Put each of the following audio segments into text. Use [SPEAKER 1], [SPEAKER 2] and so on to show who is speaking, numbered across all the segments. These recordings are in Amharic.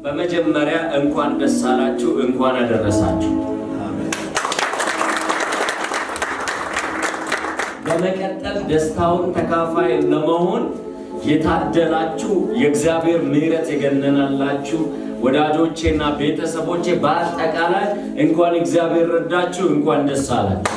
[SPEAKER 1] በመጀመሪያ እንኳን ደስ አላችሁ፣ እንኳን አደረሳችሁ። በመቀጠል ደስታውን ተካፋይ ለመሆን የታደላችሁ የእግዚአብሔር ምሕረት የገነናላችሁ ወዳጆቼና ቤተሰቦቼ በአጠቃላይ እንኳን እግዚአብሔር ረዳችሁ፣ እንኳን ደስ አላችሁ።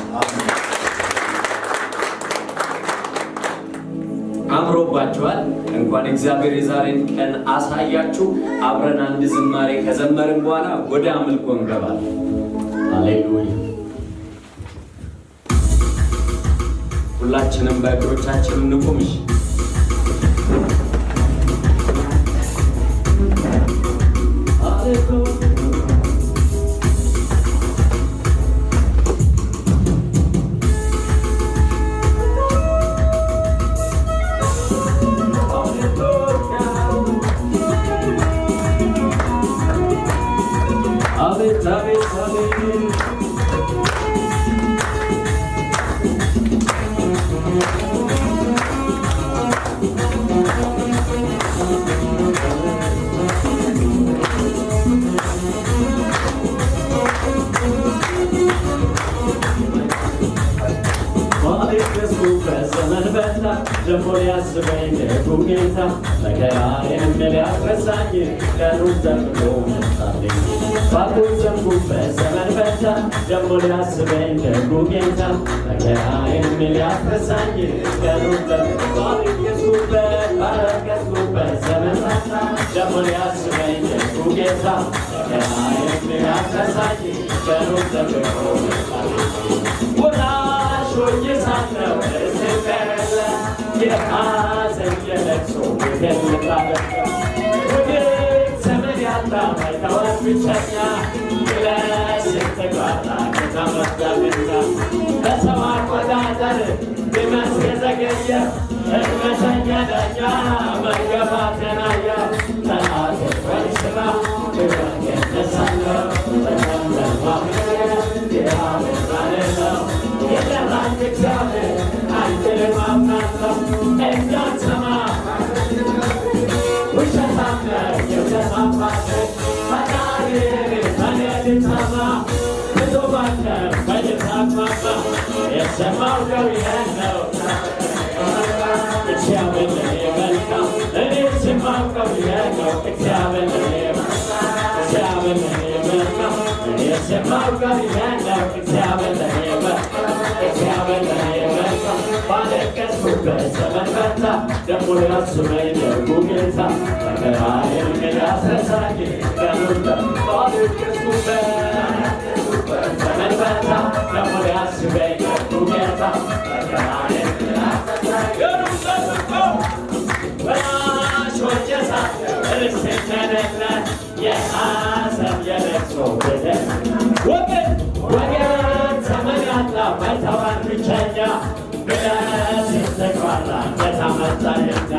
[SPEAKER 1] አምሮባችኋል። እንኳን እግዚአብሔር የዛሬን ቀን አሳያችሁ። አብረን አንድ ዝማሬ ከዘመርን በኋላ ወደ አምልኮ እንገባለን። ሃሌሉያ። ሁላችንም በእግሮቻችን እንቁም።
[SPEAKER 2] ደግሞ ሊያስበኝ ጌታ መከራዬን ሊያስረሳኝ ቀኑን ዘምሮ መጣልኝ። ባኩን ዘምኩበት ዘመን ፈታ ደግሞ ሊያስበኝ ጌታ መከራዬን ሊያስረሳኝ ቀኑን ዘምሮ ባለቀስኩበት ባለቀስኩበት ዘመን ፈታ ደግሞ ሊያስበኝ ጌታ መከራዬን ሊያስረሳኝ ቀኑን ዘምሮ መጣልኝ። ወዳጅ ሆኜ ሳለሁ የሐዘን የለቅሶ የለቅሶ ዘመን ያጣ ባይተዋር ብቸኛ ግለስ ተጓራ ከታመዳልና በሰው አቆጣጠር ቢመስ የዘገየ እርመተኛ ዳኛ መገባትን አየ ጠላት ወይስራ ክብረት የነሳለው ነው የጠራኝ እግዚአብሔር አንተን ማምናለሁ እንዳትሰማ ውሸታም የውሸት አባት ፈጣሪ በኔ ልትሰማ ብዙ ባንተር በልታቅማማ የሰማው ነው ይሄን ነው እግዚአብሔር ለኔ መልካም እኔ ስማውቀው ይሄን ነው እግዚአብሔር ለኔ መልካም እኔ ስማውቀው ይሄን ነው እግዚአብሔር ለኔ እግዚአብሔር ለኔ መልካም ባለቀስኩበት ዘመን ፈታ ደግሞ ሊያስበኝ ደጉ ጌታ መከራዬን ሊያስረሳኝ ቀኑን ባለቀስኩበት ዘመን ፈታ ደግሞ ሊያስበኝ ደጉ ጌታ መከራዬን ሊያስረሳኝ ቀኑን ጠብቆ በናሾች ሳለሁ እርስ ከሌለ የሐዘን የለቅሶ በደል ወገን ዘመን ያጣ ባይተዋር ብቸኛ ብለህ ስትጓራ እንደታመጣለኛ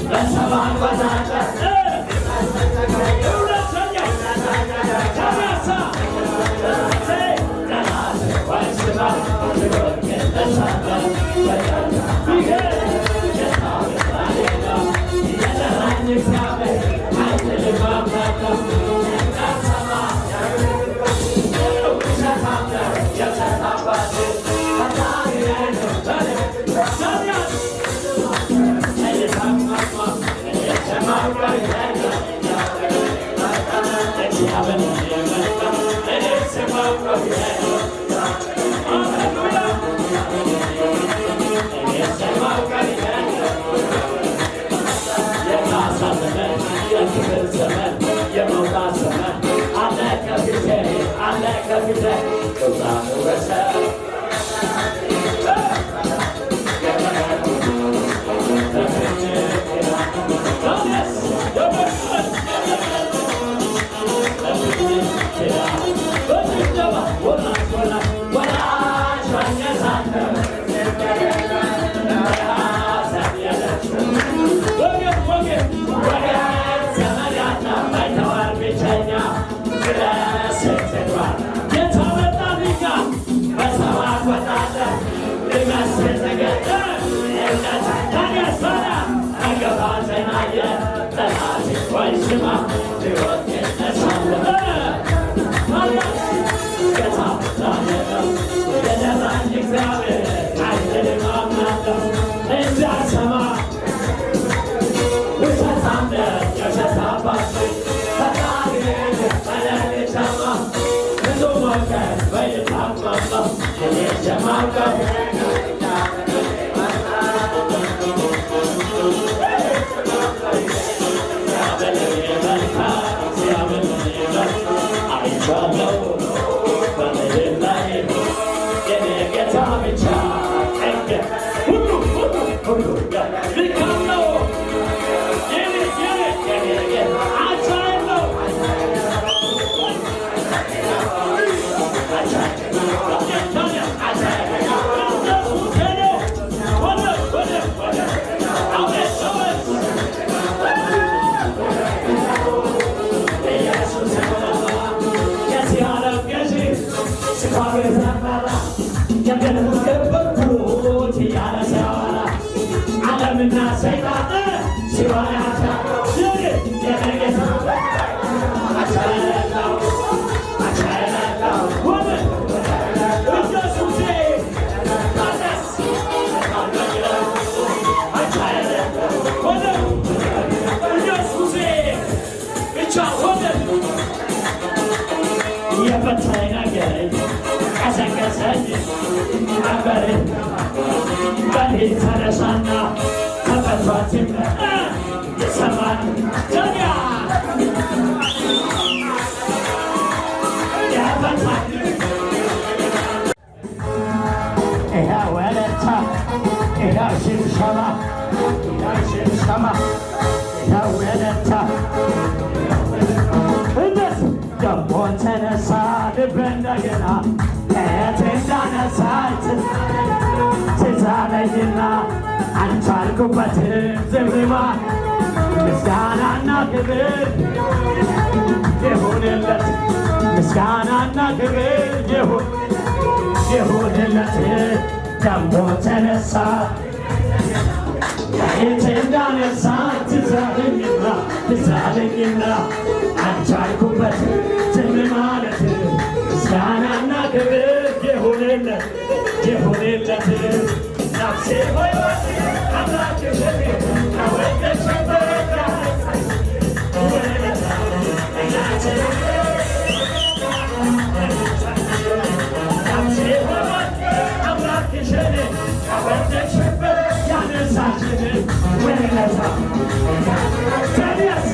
[SPEAKER 2] በሰው አቆጣጠር እውነተኛ ተነሳ ጠላት ወይስራ ክብረት የነሳለው የጠራኝ እግዚአብሔር አንተን ማምናለሁ እንዳትሰማ የመውጣት ዘመን አለ ከፊቴ አለ ከፊቴ Why, የፈታኝ ነገር ቀሰቀሰኝ አገሬ በሌ ተነሳና ተፈቷትም ይሰማል ጀሚያ የፈታኝ ይኸው ወለታ ይኸው ሽምሸማ ይኸው ሽምሸማ ይኸው ወለታ ደሞ ተነሳ ልቤ እንደገና ከየት እንዳነሳች ትዝ አለኝና አልቻልኩበትም ዝም ማለት ምስጋናና ክብር ይሁንለት ምስጋናና ክብር ይሁንለት ደሞ ተነሳ ከየት እንዳነሳች ትዝ አለኝና አልቻልኩበትም ዝም ማለት ምስጋናና ክብር ይሁንለት ነፍሴ ሆይ አምላክሽ ከወደድሽበት ነፍሴ ሆይ አምላክሽን ከወደድሽበት ያነሳሽን ወለታ ታዲያስ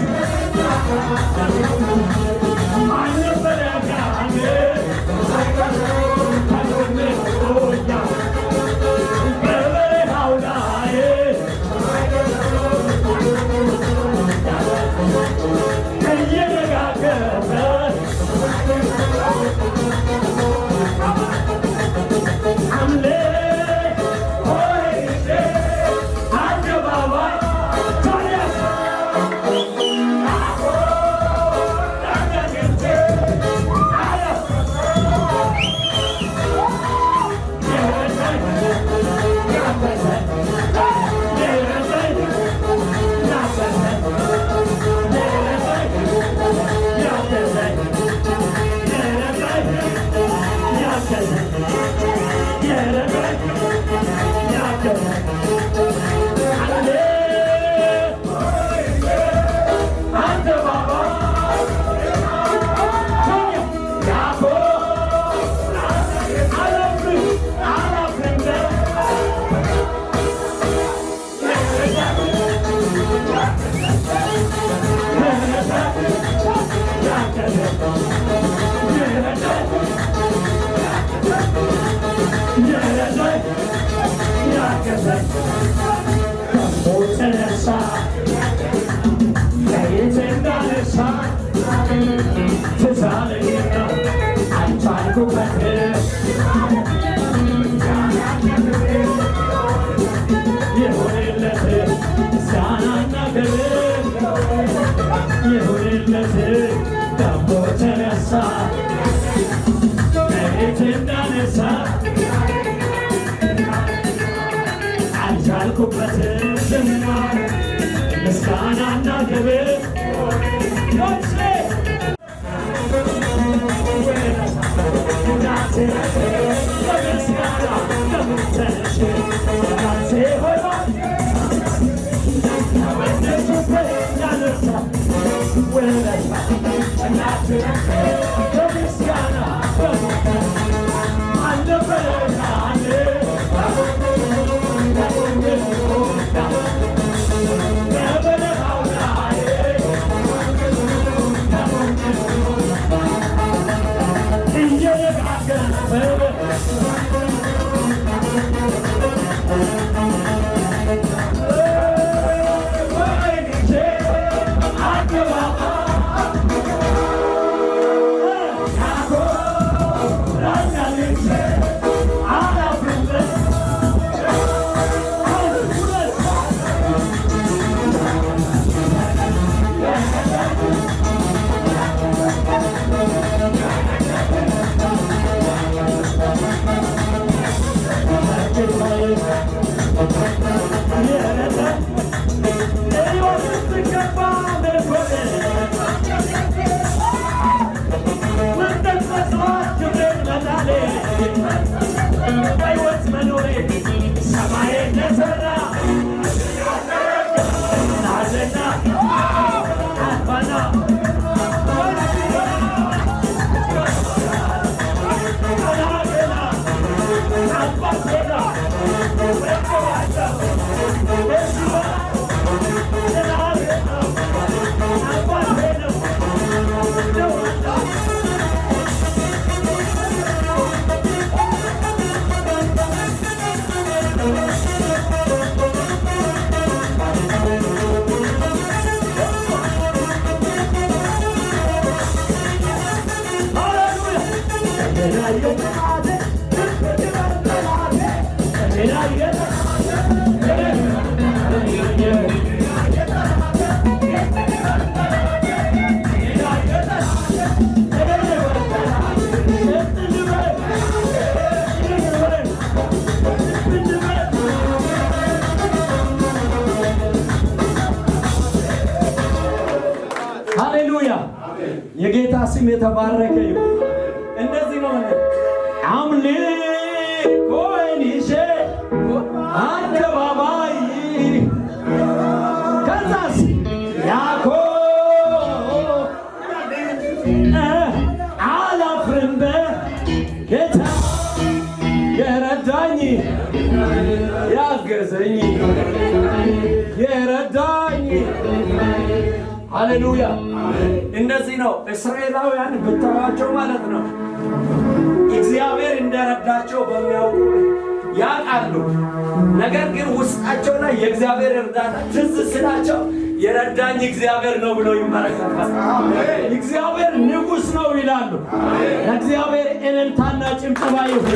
[SPEAKER 2] ምስጋናና ክብር
[SPEAKER 1] ሃሌሉያ የጌታ ስም የተባረከ ይሁን። እንደዚህ ነው አምልኮን ይዤ አደባባይ ከዛስ ያኮ አላፍርም በጌታ የረዳኝ ያገዘኝ የረዳኝ ሃሌሉያ። እንደዚህ ነው እስራኤላውያን ብታዋቸው ማለት ነው እግዚአብሔር እንደረዳቸው በሚያውቁ ያውቃሉ። ነገር ግን ውስጣቸው ላይ የእግዚአብሔር እርዳታ ትዝ ስላቸው የረዳኝ እግዚአብሔር ነው ብለው ይመረካሉ። እግዚአብሔር ንጉሥ ነው ይላሉ። ለእግዚአብሔር እልልታና ጭብጨባ ይሁን።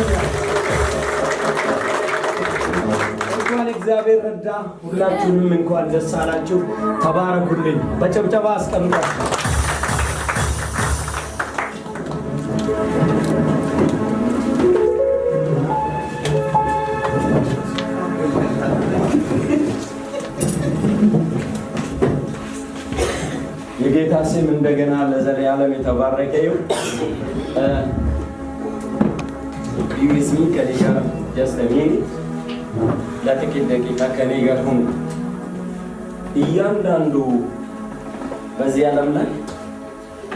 [SPEAKER 1] እንኳን እግዚአብሔር ረዳ። ሁላችሁንም እንኳን ደስ አላችሁ። ተባረኩልኝ። በጭብጨባ አስቀምጣችሁ የጌታ ስም እንደገና ለዘላለም የተባረከ ይሁን። ቢሚስሚ ከኔጋ ጀስተሚኒ ለጥቂት ደቂቃ ከኔ ጋር ሁኑ። እያንዳንዱ በዚህ ዓለም ላይ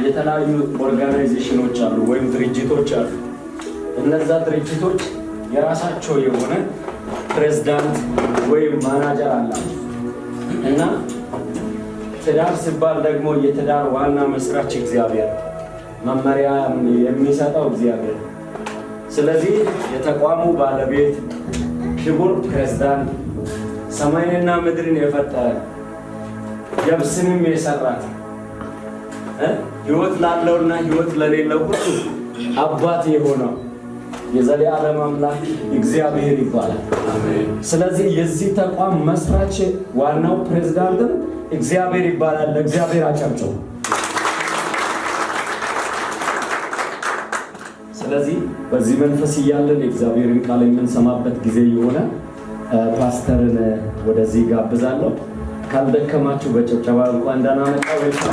[SPEAKER 1] የተለያዩ ኦርጋናይዜሽኖች አሉ ወይም ድርጅቶች አሉ። እነዛ ድርጅቶች የራሳቸው የሆነ ፕሬዝዳንት ወይም ማናጀር አላቸው እና ትዳር ሲባል ደግሞ የትዳር ዋና መስራች እግዚአብሔር፣ መመሪያ የሚሰጠው እግዚአብሔር። ስለዚህ የተቋሙ ባለቤት ክቡር ፕሬዝዳንት ሰማይንና ምድርን የፈጠረ የብስንም የሰራት ሕይወት ላለውና ሕይወት ለሌለው ሁሉ አባት የሆነው የዘላለም አምላክ እግዚአብሔር ይባላል። ስለዚህ የዚህ ተቋም መስራች ዋናው ፕሬዝዳንትም እግዚአብሔር ይባላል። ለእግዚአብሔር አጨብጭቡ። ስለዚህ በዚህ መንፈስ እያለን የእግዚአብሔርን ቃል የምንሰማበት ጊዜ የሆነ ፓስተርን ወደዚህ ጋብዛለሁ። ካልደከማችሁ በጭብጨባ እንኳን ደህና መጣ።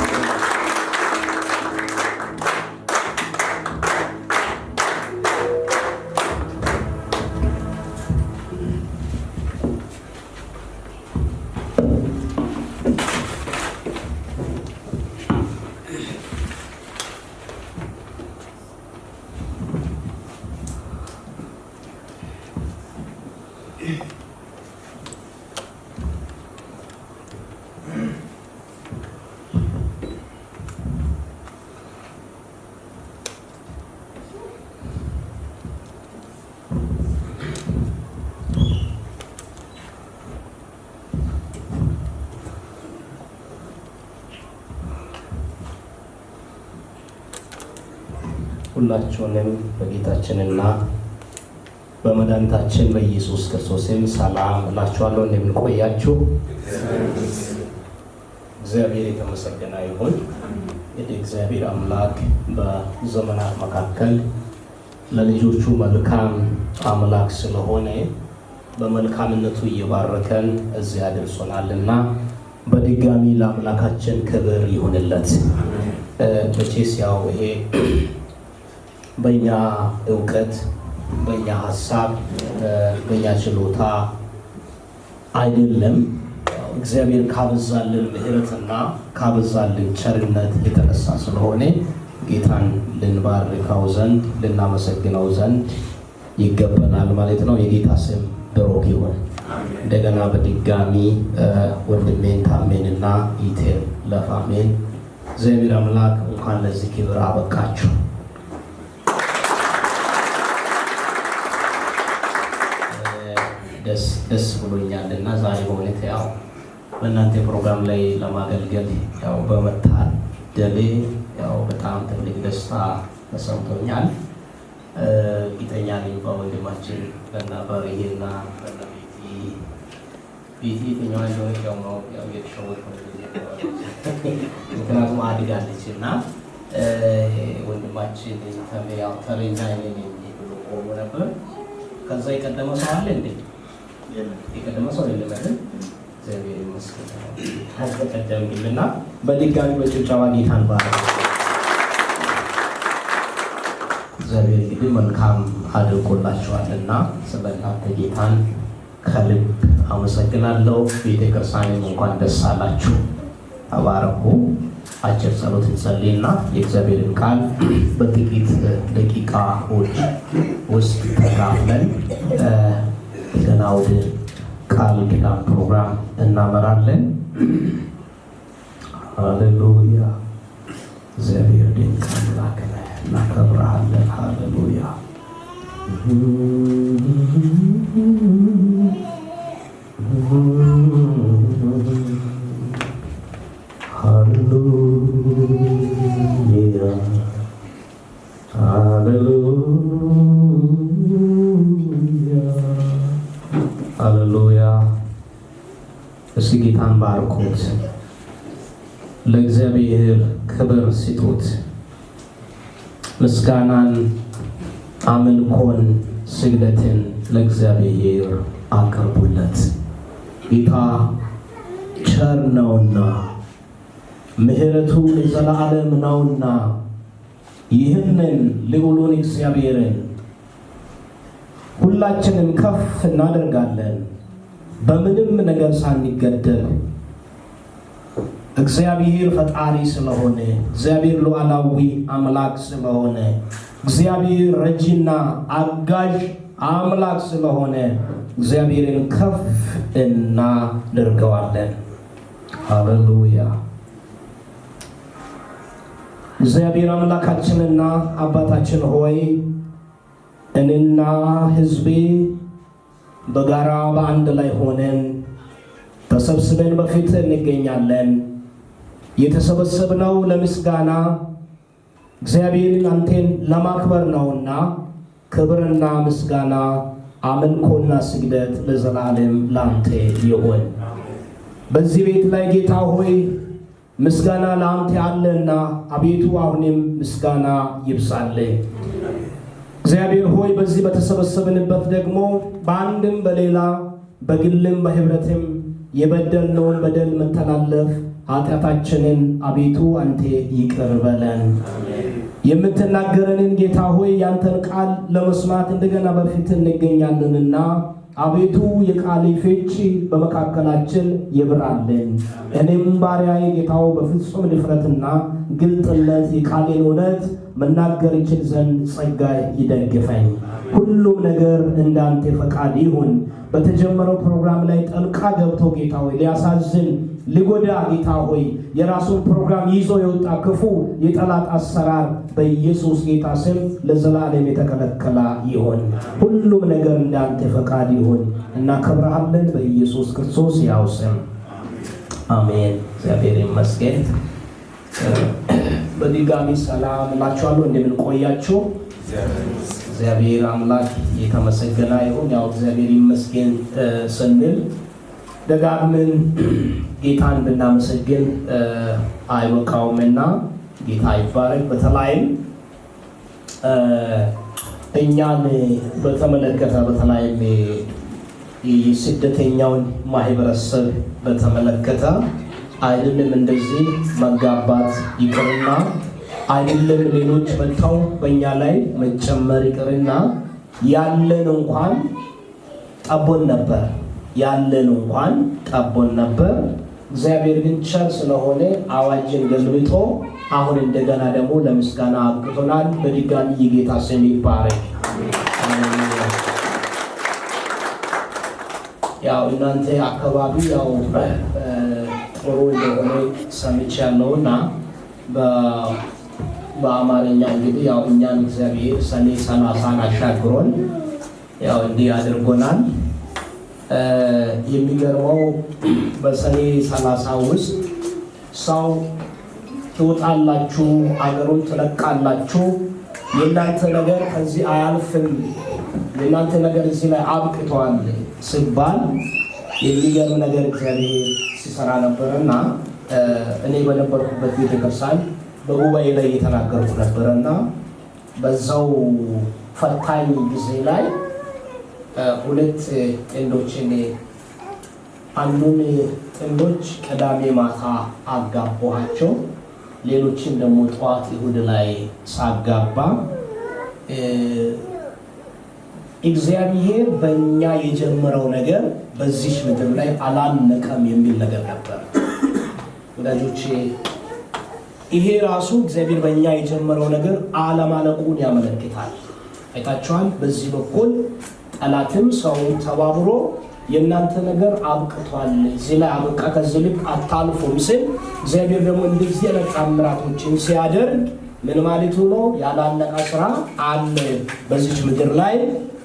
[SPEAKER 3] ሁላችሁንም በጌታችንና በመድኃኒታችን በኢየሱስ ክርስቶስም ሰላም እላችኋለሁ። እንደምን ቆያችሁ? እግዚአብሔር የተመሰገነ ይሁን። እንግዲህ እግዚአብሔር አምላክ በዘመናት መካከል ለልጆቹ መልካም አምላክ ስለሆነ በመልካምነቱ እየባረከን እዚህ አድርሶናልና በድጋሚ ለአምላካችን ክብር ይሁንለት። መቼስ ያው ይሄ በእኛ እውቀት፣ በእኛ ሀሳብ፣ በእኛ ችሎታ አይደለም። እግዚአብሔር ካበዛልን ምሕረትና ካበዛልን ቸርነት የተነሳ ስለሆነ ጌታን ልንባርከው ዘንድ ልናመሰግነው ዘንድ ይገባናል ማለት ነው። የጌታ ስም ብሩክ ይሁን። እንደገና በድጋሚ ወንድሜን ታሜንና ኢቴል ለፋሜን እግዚአብሔር አምላክ እንኳን ለዚህ ክብር አበቃችሁ። ደስ ብሎኛልና ዛሬ በእውነት ያው በእናንተ ፕሮግራም ላይ ለማገልገል ያው በመታደሌ ያው በጣም ትልቅ ደስታ ተሰምቶኛል። ጌተኛ ነኝ በወንድማችን በናበርይና ቤቲ የትኛዋ እንደሆነች ያው ነው የተሸወድኩ ምክንያቱም አድጋለች እና ወንድማችን ያው ተረኛ ነኝ ብሎ ቆሞ ነበር። ከዛ የቀደመ ሰው አለ እንዴ? የቀደመ ሰው የለም አይደል? እግዚአብሔር ይመስገን። አልተቀደምልና በድጋሚ በጭብጨባ ጌታን ባረክ። እግዚአብሔር እንግዲህ መልካም አድርጎላችኋልና ስለእናንተ ጌታን ከልብ አመሰግናለሁ። ቤተክርስቲያንም እንኳን ደስ አላችሁ። ተባረኩ። አጭር ጸሎት እንጸልይና የእግዚአብሔርን ቃል በጥቂት ደቂቃዎች ውስጥ ተካፍለን ገና ወደ ቃል ኪዳን ፕሮግራም እናመራለን። ሃሌሉያ። እግዚአብሔር ድንቅ አምላክ ነህ፣ እናከብርሃለን። ሃሌሉያ። ሃሌሉያ። እስኪ ጌታን ባርኩት፣ ለእግዚአብሔር ክብር ስጡት፣ ምስጋናን፣ አምልኮን፣ ስግደትን ለእግዚአብሔር አቅርቡለት። ጌታ ቸር ነውና ምሕረቱ ለዘላለም ነውና ይህንን ልዑሉን እግዚአብሔርን ሁላችንም ከፍ እናደርጋለን። በምንም ነገር ሳንገደል እግዚአብሔር ፈጣሪ ስለሆነ፣ እግዚአብሔር ሉዓላዊ አምላክ ስለሆነ፣ እግዚአብሔር ረጂና አጋዥ አምላክ ስለሆነ እግዚአብሔርን ከፍ እናደርገዋለን። ሃሌሉያ። እግዚአብሔር አምላካችንና አባታችን ሆይ እኔና ሕዝቤ በጋራ በአንድ ላይ ሆነን ተሰብስበን በፊት እንገኛለን። የተሰበሰብነው ለምስጋና እግዚአብሔርን አንተን ለማክበር ነውና ክብርና ምስጋና አምልኮና ስግደት ለዘላለም ላንተ ይሁን። በዚህ ቤት ላይ ጌታ ሆይ ምስጋና ላንተ አለና አቤቱ አሁንም ምስጋና ይብዛልህ። እግዚአብሔር ሆይ በዚህ በተሰበሰብንበት ደግሞ በአንድም በሌላ በግልም በህብረትም የበደልነውን በደል መተላለፍ ኃጢአታችንን አቤቱ አንተ ይቅር በለን። የምትናገረንን ጌታ ሆይ ያንተን ቃል ለመስማት እንደገና በፊት እንገኛለንና አቤቱ የቃል ፍቺ በመካከላችን ይብራልን። እኔም ባሪያዬ ጌታው በፍጹም ድፍረትና ግልጥነት የቃሌን እውነት መናገር ይችል ዘንድ ጸጋ ይደግፈኝ። ሁሉም ነገር እንዳንተ ፈቃድ ይሁን። በተጀመረው ፕሮግራም ላይ ጠልቃ ገብቶ ጌታ ሆይ ሊያሳዝን ሊጎዳ ጌታ ሆይ የራሱን ፕሮግራም ይዞ የወጣ ክፉ የጠላት አሰራር በኢየሱስ ጌታ ስም ለዘላለም የተከለከለ ይሁን። ሁሉም ነገር እንዳንተ ፈቃድ ይሁን። እናከብርሃለን በኢየሱስ ክርስቶስ ያው ስም አሜን። እግዚአብሔር ይመስገን። በድጋሚ ሰላም እላችኋለሁ። እንደምን ቆያችሁ? እግዚአብሔር አምላክ የተመሰገነ ይሁን። ያው እግዚአብሔር ይመስገን ስንል ደጋግመን ጌታን ብናመሰግን አይበቃውምና ጌታ ይባረክ። በተለይም እኛን በተመለከተ በተለይም የስደተኛውን ማህበረሰብ በተመለከተ አይደለም እንደዚህ መጋባት ይቅርና አይደለም ሌሎች መጥተው በእኛ ላይ መጨመር ይቅርና ያለን እንኳን ጠቦን ነበር ጠቦን ነበር። እግዚአብሔር ግን ቸር ስለሆነ አዋጅን ገልብጦ አሁን እንደገና ደግሞ ለምስጋና አብቅቶናል። በድጋሚ የጌታ ስም ይባረክ። ያው እናንተ አካባቢ ያው ጥሩ እንደሆነ ሰምቻለሁና በአማርኛ እንግዲህ ያው እኛን እግዚአብሔር ሰኔ 30 አሻግሮን ያው እንዲህ አድርጎናል። የሚገርመው በሰኔ 30 ውስጥ ሰው ትወጣላችሁ፣ አገሩን ትለቃላችሁ፣ የእናንተ ነገር ከዚህ አያልፍም፣ የእናንተ ነገር እዚህ ላይ አብቅቷል ሲባል የሚገርም ነገር እግዚአብሔር ሲሰራ ነበረና እኔ በነበርኩበት ቤተክርስቲያን በጉባኤ ላይ እየተናገርኩ ነበረና በዛው ፈታኝ ጊዜ ላይ ሁለት ጥንዶችን አንዱን ጥንዶች ቅዳሜ ማታ አጋባኋቸው፣ ሌሎችን ደግሞ ጠዋት እሑድ ላይ ሳጋባ እግዚአብሔር በእኛ የጀመረው ነገር በዚህ ምድር ላይ አላለቀም የሚል ነገር ነበር። ወዳጆቼ ይሄ ራሱ እግዚአብሔር በእኛ የጀመረው ነገር አለማለቁን ያመለክታል። አይታችኋል። በዚህ በኩል ጠላትም ሰው ተባብሮ የእናንተ ነገር አብቅቷል፣ እዚህ ላይ አበቃ፣ ከዚህ ልክ አታልፎም ሲል እግዚአብሔር ደግሞ እንደዚህ አይነት ተአምራቶችን ሲያደርግ ምን ማለቱ ነው? ያላለቀ ስራ አለ በዚህ ምድር ላይ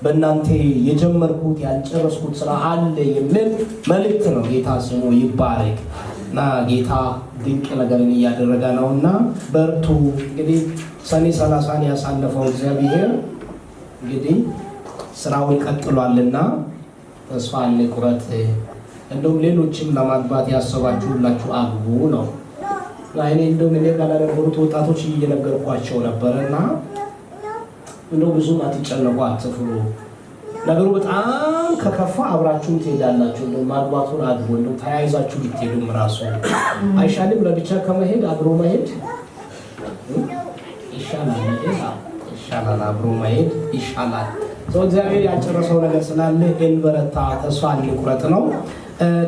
[SPEAKER 3] በእናንተ የጀመርኩት ያልጨረስኩት ስራ አለ የሚል መልእክት ነው። ጌታ ስሙ ይባረክ እና ጌታ ድንቅ ነገርን እያደረገ ነውና በርቱ። እንግዲህ ሰኔ 30ን ያሳለፈው እግዚአብሔር እንግዲህ ስራውን ቀጥሏልና ተስፋ አንቁረጥ። እንደውም ሌሎችም ለማግባት ያሰባችሁ ሁላችሁ አግቡ ነው። እኔ እንደውም እኔ ጋር ለነበሩት ወጣቶች እየነገርኳቸው ነበርና እንደው ብዙም አትጨነቁ፣ አትፍሩ። ነገሩ በጣም ከከፋ አብራችሁም ትሄዳላችሁ። እንደው ማግባቱን አግቡ። እንደው ተያይዛችሁ ብትሄዱም ራሱ አይሻልም? ለብቻ ከመሄድ አብሮ መሄድ ይሻላል። ይሻላል፣ አብሮ መሄድ ይሻላል። ሰው እግዚአብሔር ያጨረሰው ነገር ስላለ እንበረታ፣ ተስፋ አንቁረጥ ነው።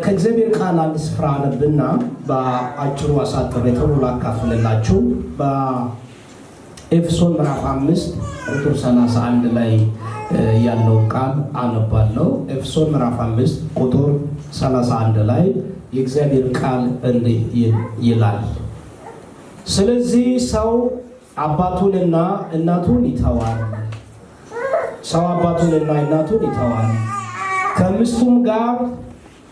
[SPEAKER 3] ከእግዚአብሔር ቃል አንድ ስፍራ አነብና በአጭሩ አሳጥሬ ቶሎ ላካፍልላችሁ። በኤፌሶን ምዕራፍ 5 ቁጥር 31 ላይ ያለው ቃል አነባለሁ። ኤፌሶን ምዕራፍ 5 ቁጥር 31 ላይ የእግዚአብሔር ቃል እንዲህ ይላል፣ ስለዚህ ሰው አባቱንና እናቱን ይተዋል፣ ሰው አባቱንና እናቱን ይተዋል፣ ከሚስቱም ጋር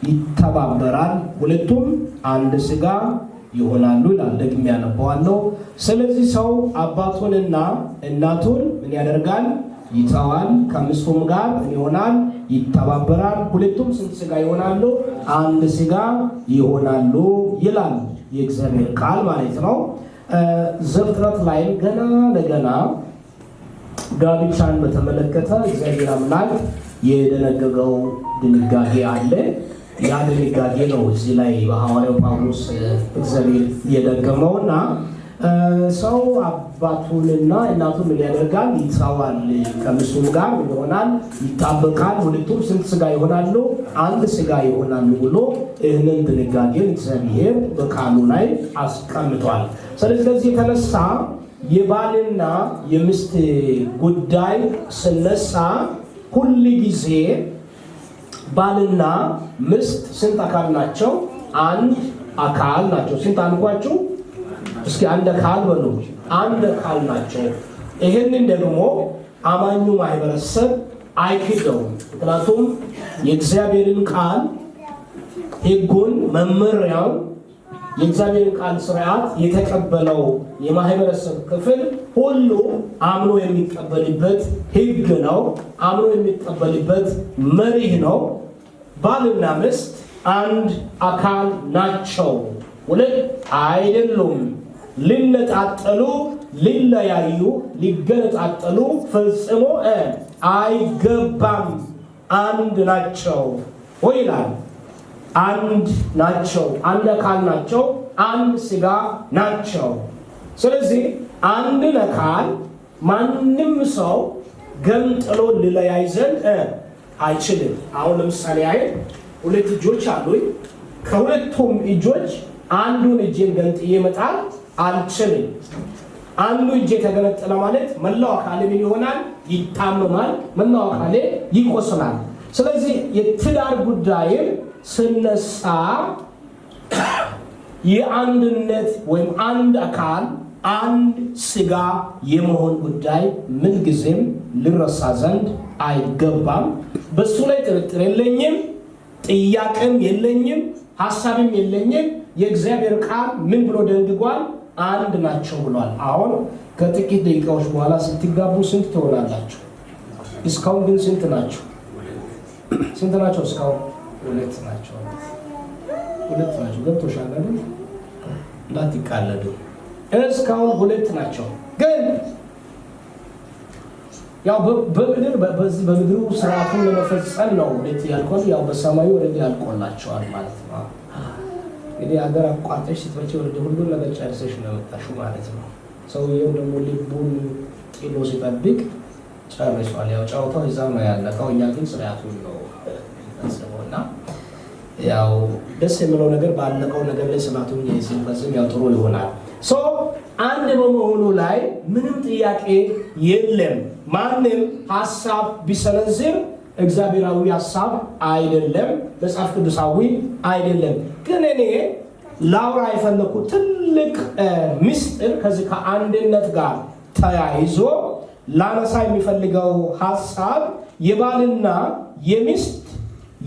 [SPEAKER 3] ይተባበራል፣ ሁለቱም አንድ ሥጋ ይሆናሉ ይላል። ደግሜ ያነበዋለሁ። ስለዚህ ሰው አባቱንና እናቱን ምን ያደርጋል? ይተዋል፣ ከሚስቱም ጋር ይሆናል፣ ይተባበራል፣ ሁለቱም ስንት ሥጋ ይሆናሉ? አንድ ሥጋ ይሆናሉ ይላል የእግዚአብሔር ቃል ማለት ነው። ዘፍጥረት ላይ ገና ለገና ጋብቻን በተመለከተ እግዚአብሔር አምላክ የደነገገው ድንጋጌ አለ። ያ ድንጋጌ ነው እዚህ ላይ በሐዋርያው ጳውሎስ እግዚአብሔር የደገመውና ሰው አባቱንና እናቱን ምን ያደርጋል? ይተዋል፣ ከሚስቱም ጋር ይሆናል፣ ይጣበቃል፣ ሁለቱም ስንት ሥጋ ይሆናሉ? አንድ ሥጋ ይሆናሉ ብሎ ይህንን ድንጋጌን እግዚአብሔር በቃሉ ላይ አስቀምጧል። ስለዚህ ከዚህ የተነሳ የባልና የሚስት ጉዳይ ስነሳ ሁል ጊዜ ባልና ሚስት ስንት አካል ናቸው? አንድ አካል ናቸው። ስንት አልኳችሁ? እስኪ አንድ አካል በሉ። አንድ አካል ናቸው። ይህንን ደግሞ አማኙ ማህበረሰብ አይክደውም። ምክንያቱም የእግዚአብሔርን ቃል ሕጉን መመሪያው የእግዚአብሔር ቃል ስርዓት የተቀበለው የማህበረሰብ ክፍል ሁሉ አምኖ የሚቀበልበት ሕግ ነው። አምኖ የሚቀበልበት መሪህ ነው። ባልና ሚስት አንድ አካል ናቸው፣ ሁለት አይደሉም። ሊነጣጠሉ፣ ሊለያዩ፣ ሊገነጣጠሉ ፈጽሞ አይገባም። አንድ ናቸው ወይ ይላል። አንድ ናቸው፣ አንድ አካል ናቸው፣ አንድ ሥጋ ናቸው። ስለዚህ አንድን አካል ማንም ሰው ገንጥሎ ሊለያይ ዘንድ አይችልም። አሁን ለምሳሌ ሁለት እጆች አሉኝ። ከሁለቱም እጆች አንዱን እጄን ገንጥዬ መጣል አልችልም። አንዱ እጄ ተገነጠለ ማለት መላው አካሌ ምን ይሆናል? ይታመማል፣ መላው አካሌ ይቆስላል። ስለዚህ የትዳር ጉዳይን ስነሳ የአንድነት ወይም አንድ አካል አንድ ሥጋ የመሆን ጉዳይ ምንጊዜም ሊረሳ ዘንድ አይገባም። በሱ ላይ ጥርጥር የለኝም፣ ጥያቄም የለኝም፣ ሐሳብም የለኝም። የእግዚአብሔር ቃል ምን ብሎ ደንግጓል? አንድ ናቸው ብሏል። አሁን ከጥቂት ደቂቃዎች በኋላ ስትጋቡ ስንት ትሆናላችሁ? እስካሁን ግን ስንት ናቸው? ስንት ናቸው? እስካሁን ሁለት ናቸው። ሁለት ናቸው። ገብቶሻል አይደል? እንዳትቃለዱ። እስካሁን ሁለት ናቸው። ግን ያው በምድር በምድሩ ስርዓቱን ለመፈጸም ነው ሁለት ያልኩት። ያው በሰማዩ ወደ ያልቆላቸዋል ማለት ነው። እንግዲህ ሀገር አቋርጠሽ ስትመጪ ወደ ሁሉን ነገር ጨርሰሽ ነው የመጣሽው ማለት ነው። ሰውየው ደግሞ ልቡን ጥሎ ሲጠብቅ ጨርሷል። ያው ጨዋታው እዛው ነው ያለቀው። እኛ ግን ስርዓቱን ነው ፈጽሞና ያው ደስ የሚለው ነገር ባለቀው ነገር ላይ ስርዓቱን ሲፈጽም ያው ጥሩ ይሆናል። አንድ በመሆኑ ላይ ምንም ጥያቄ የለም። ማንም ሐሳብ ቢሰነዝር እግዚአብሔራዊ ሐሳብ አይደለም፣ መጽሐፍ ቅዱሳዊ አይደለም። ግን እኔ ላውራ የፈለኩት ትልቅ ምስጢር ከዚህ ከአንድነት ጋር ተያይዞ ላነሳ የሚፈልገው ሐሳብ የባልና የሚስት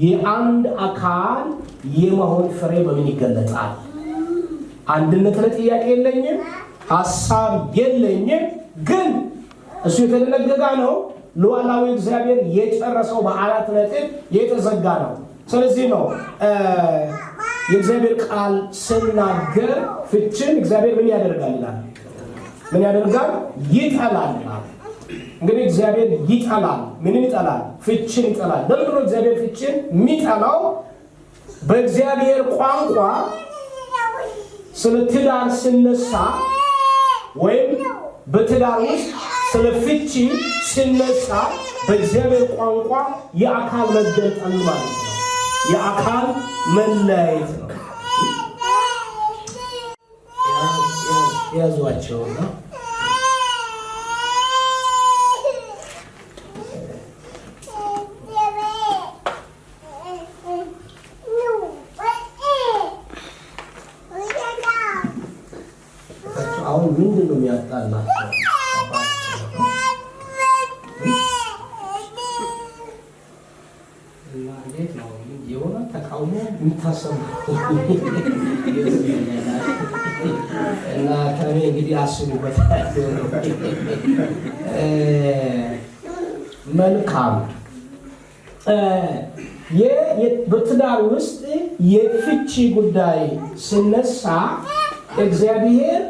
[SPEAKER 3] የአንድ አካል የመሆን ፍሬ በምን ይገለጣል? አንድነት ለጥያቄ የለኝም፣ ሐሳብ የለኝም። ግን እሱ የተደነገጋ ነው። ሉዓላዊ እግዚአብሔር የጨረሰው በአራት ነጥብ የተዘጋ ነው። ስለዚህ ነው የእግዚአብሔር ቃል ስናገር ፍችን እግዚአብሔር ምን ያደርጋል ይላል። ምን ያደርጋል? ይጠላል። እንግዲህ እግዚአብሔር ይጠላል። ምንን ይጠላል? ፍችን ይጠላል። ለምንድን ነው እግዚአብሔር ፍችን የሚጠላው? በእግዚአብሔር ቋንቋ ስለ ትዳር ሲነሳ ወይም በትዳር ውስጥ ስለ ፍቺ ሲነሳ በእግዚአብሔር ቋንቋ የአካል መገንጠል ማለት ነው። የአካል መለያየት ነው። ያዟቸውና አሁን ምንድን ነው የሚያጣላቸው? እና እንዴት ነው የሆነ ተቃውሞ የሚታሰሙ እና ከኔ እንግዲህ አስቡበት። መልካም በትዳር ውስጥ የፍቺ ጉዳይ ሲነሳ እግዚአብሔር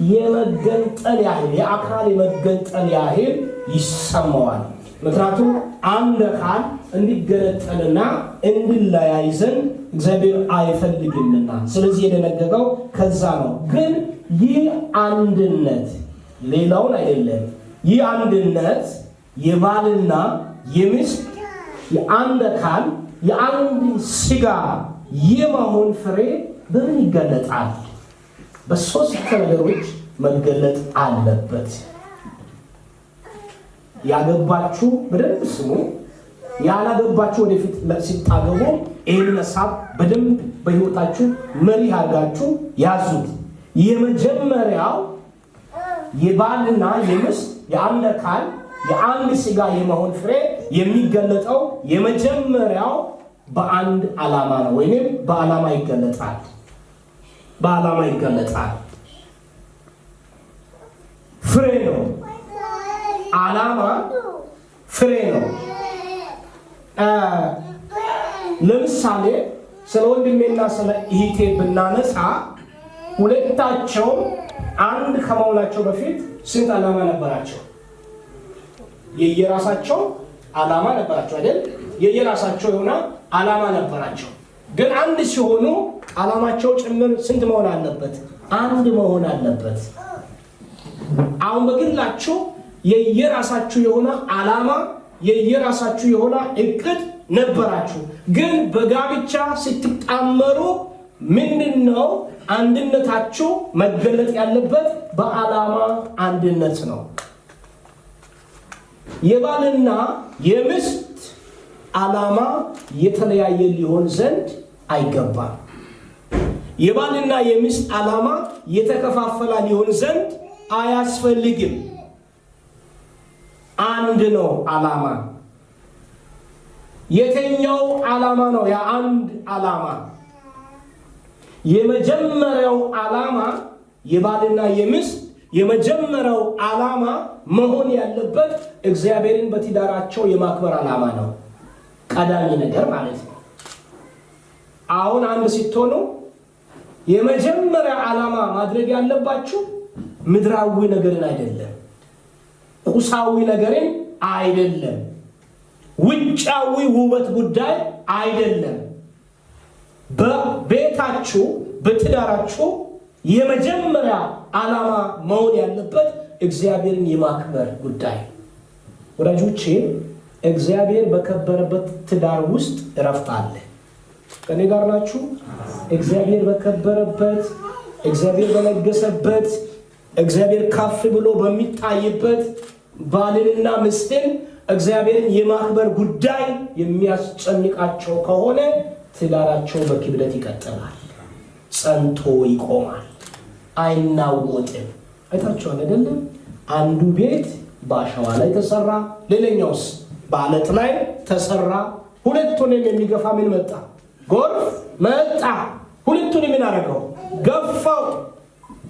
[SPEAKER 3] የመገንጠል ያህል የአካል የመገንጠል ያህል ይሰማዋል። ምክንያቱም አንድ አካል እንዲገነጠልና እንዲለያይ ዘንድ እግዚአብሔር አይፈልግምና፣ ስለዚህ የደነገገው ከዛ ነው። ግን ይህ አንድነት ሌላውን አይደለም። ይህ አንድነት የባልና የሚስት የአንድ አካል የአንድ ስጋ የመሆን ፍሬ በምን ይገለጣል? በሶስት ነገሮች መገለጥ አለበት። ያገባችሁ በደንብ ስሙ። ያላገባችሁ ወደፊት ሲታገቡ ይህን ሐሳብ በደንብ በሕይወታችሁ መሪ አድርጋችሁ ያዙት። የመጀመሪያው የባልና የሚስት የአንድ አካል የአንድ ስጋ የመሆን ፍሬ የሚገለጠው የመጀመሪያው በአንድ ዓላማ ነው፣ ወይም በዓላማ ይገለጣል። በዓላማ ይገለጣል። ፍሬ ነው። ዓላማ ፍሬ ነው። ለምሳሌ ስለ ወንድሜና ስለ እህቴ ብናነሳ ሁለታቸው አንድ ከመሆናቸው በፊት ስንት ዓላማ ነበራቸው? የየራሳቸው ዓላማ ነበራቸው አይደል? የየራሳቸው የሆነ ዓላማ ነበራቸው። ግን አንድ ሲሆኑ ዓላማቸው ጭምር ስንት መሆን አለበት? አንድ መሆን አለበት። አሁን በግላችሁ የየራሳችሁ የሆነ ዓላማ የየራሳችሁ የሆነ እቅድ ነበራችሁ። ግን በጋብቻ ስትጣመሩ ምንድነው አንድነታችሁ መገለጥ ያለበት? በዓላማ አንድነት ነው። የባልና የሚስት ዓላማ የተለያየ ሊሆን ዘንድ አይገባም። የባልና የሚስት ዓላማ የተከፋፈለ ሊሆን ዘንድ አያስፈልግም። አንድ ነው ዓላማ። የትኛው ዓላማ ነው? የአንድ ዓላማ። የመጀመሪያው ዓላማ የባልና የሚስት የመጀመሪያው ዓላማ መሆን ያለበት እግዚአብሔርን በትዳራቸው የማክበር ዓላማ ነው። ቀዳሚ ነገር ማለት ነው። አሁን አንድ ስትሆኑ የመጀመሪያ ዓላማ ማድረግ ያለባችሁ ምድራዊ ነገርን አይደለም፣ ቁሳዊ ነገርን አይደለም፣ ውጫዊ ውበት ጉዳይ አይደለም። በቤታችሁ በትዳራችሁ የመጀመሪያ ዓላማ መሆን ያለበት እግዚአብሔርን የማክበር ጉዳይ። ወዳጆቼ እግዚአብሔር በከበረበት ትዳር ውስጥ እረፍት አለ። ከኔ ጋር ናችሁ? እግዚአብሔር በከበረበት፣ እግዚአብሔር በነገሰበት፣ እግዚአብሔር ከፍ ብሎ በሚታይበት ባልንና ሚስትን እግዚአብሔርን የማክበር ጉዳይ የሚያስጨንቃቸው ከሆነ ትዳራቸው በክብደት ይቀጥላል፣ ጸንቶ ይቆማል፣ አይናወጥም። አይታችኋል አይደለም? አንዱ ቤት በአሸዋ ላይ ተሰራ፣ ሌላኛውስ በአለት ላይ ተሰራ። ሁለቱንም የሚገፋ ምን መጣ? ጎርፍ መጣ። ሁለቱንም ምን አደረገው? ገፋው።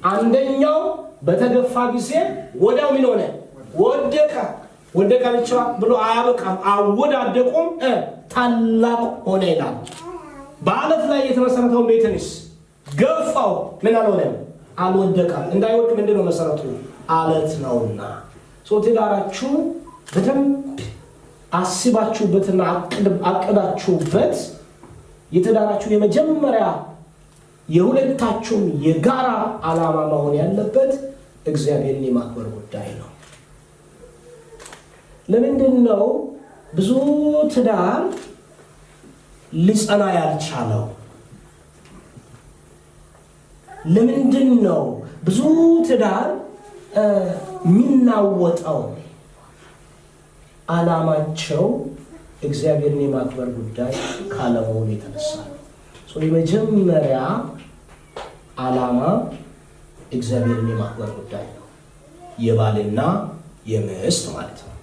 [SPEAKER 3] አንደኛው በተገፋ ጊዜ ወዲያው ምን ሆነ? ወደቀ። ወደቀ ብቻ ብሎ አያበቃም፣ አወዳደቁም ታላቅ ሆነ ይላል። በአለት ላይ የተመሰረተው ቤትንስ ገፋው፣ ምን አልሆነም? አልወደቀም። እንዳይወድቅ ምንድነው መሰረቱ? አለት ነውና። ትዳራችሁ በደንብ አስባችሁበትና አቅዳችሁበት የትዳራችሁ የመጀመሪያ የሁለታችሁም የጋራ ዓላማ መሆን ያለበት እግዚአብሔርን የማክበር ጉዳይ ነው። ለምንድን ነው ብዙ ትዳር ሊጸና ያልቻለው? ለምንድን ነው ብዙ ትዳር የሚናወጠው? ዓላማቸው እግዚአብሔርን የማክበር ጉዳይ ካለመሆኑ የተነሳ ነው። የመጀመሪያ ዓላማ እግዚአብሔርን የማክበር ጉዳይ ነው፣ የባልና የሚስት ማለት ነው።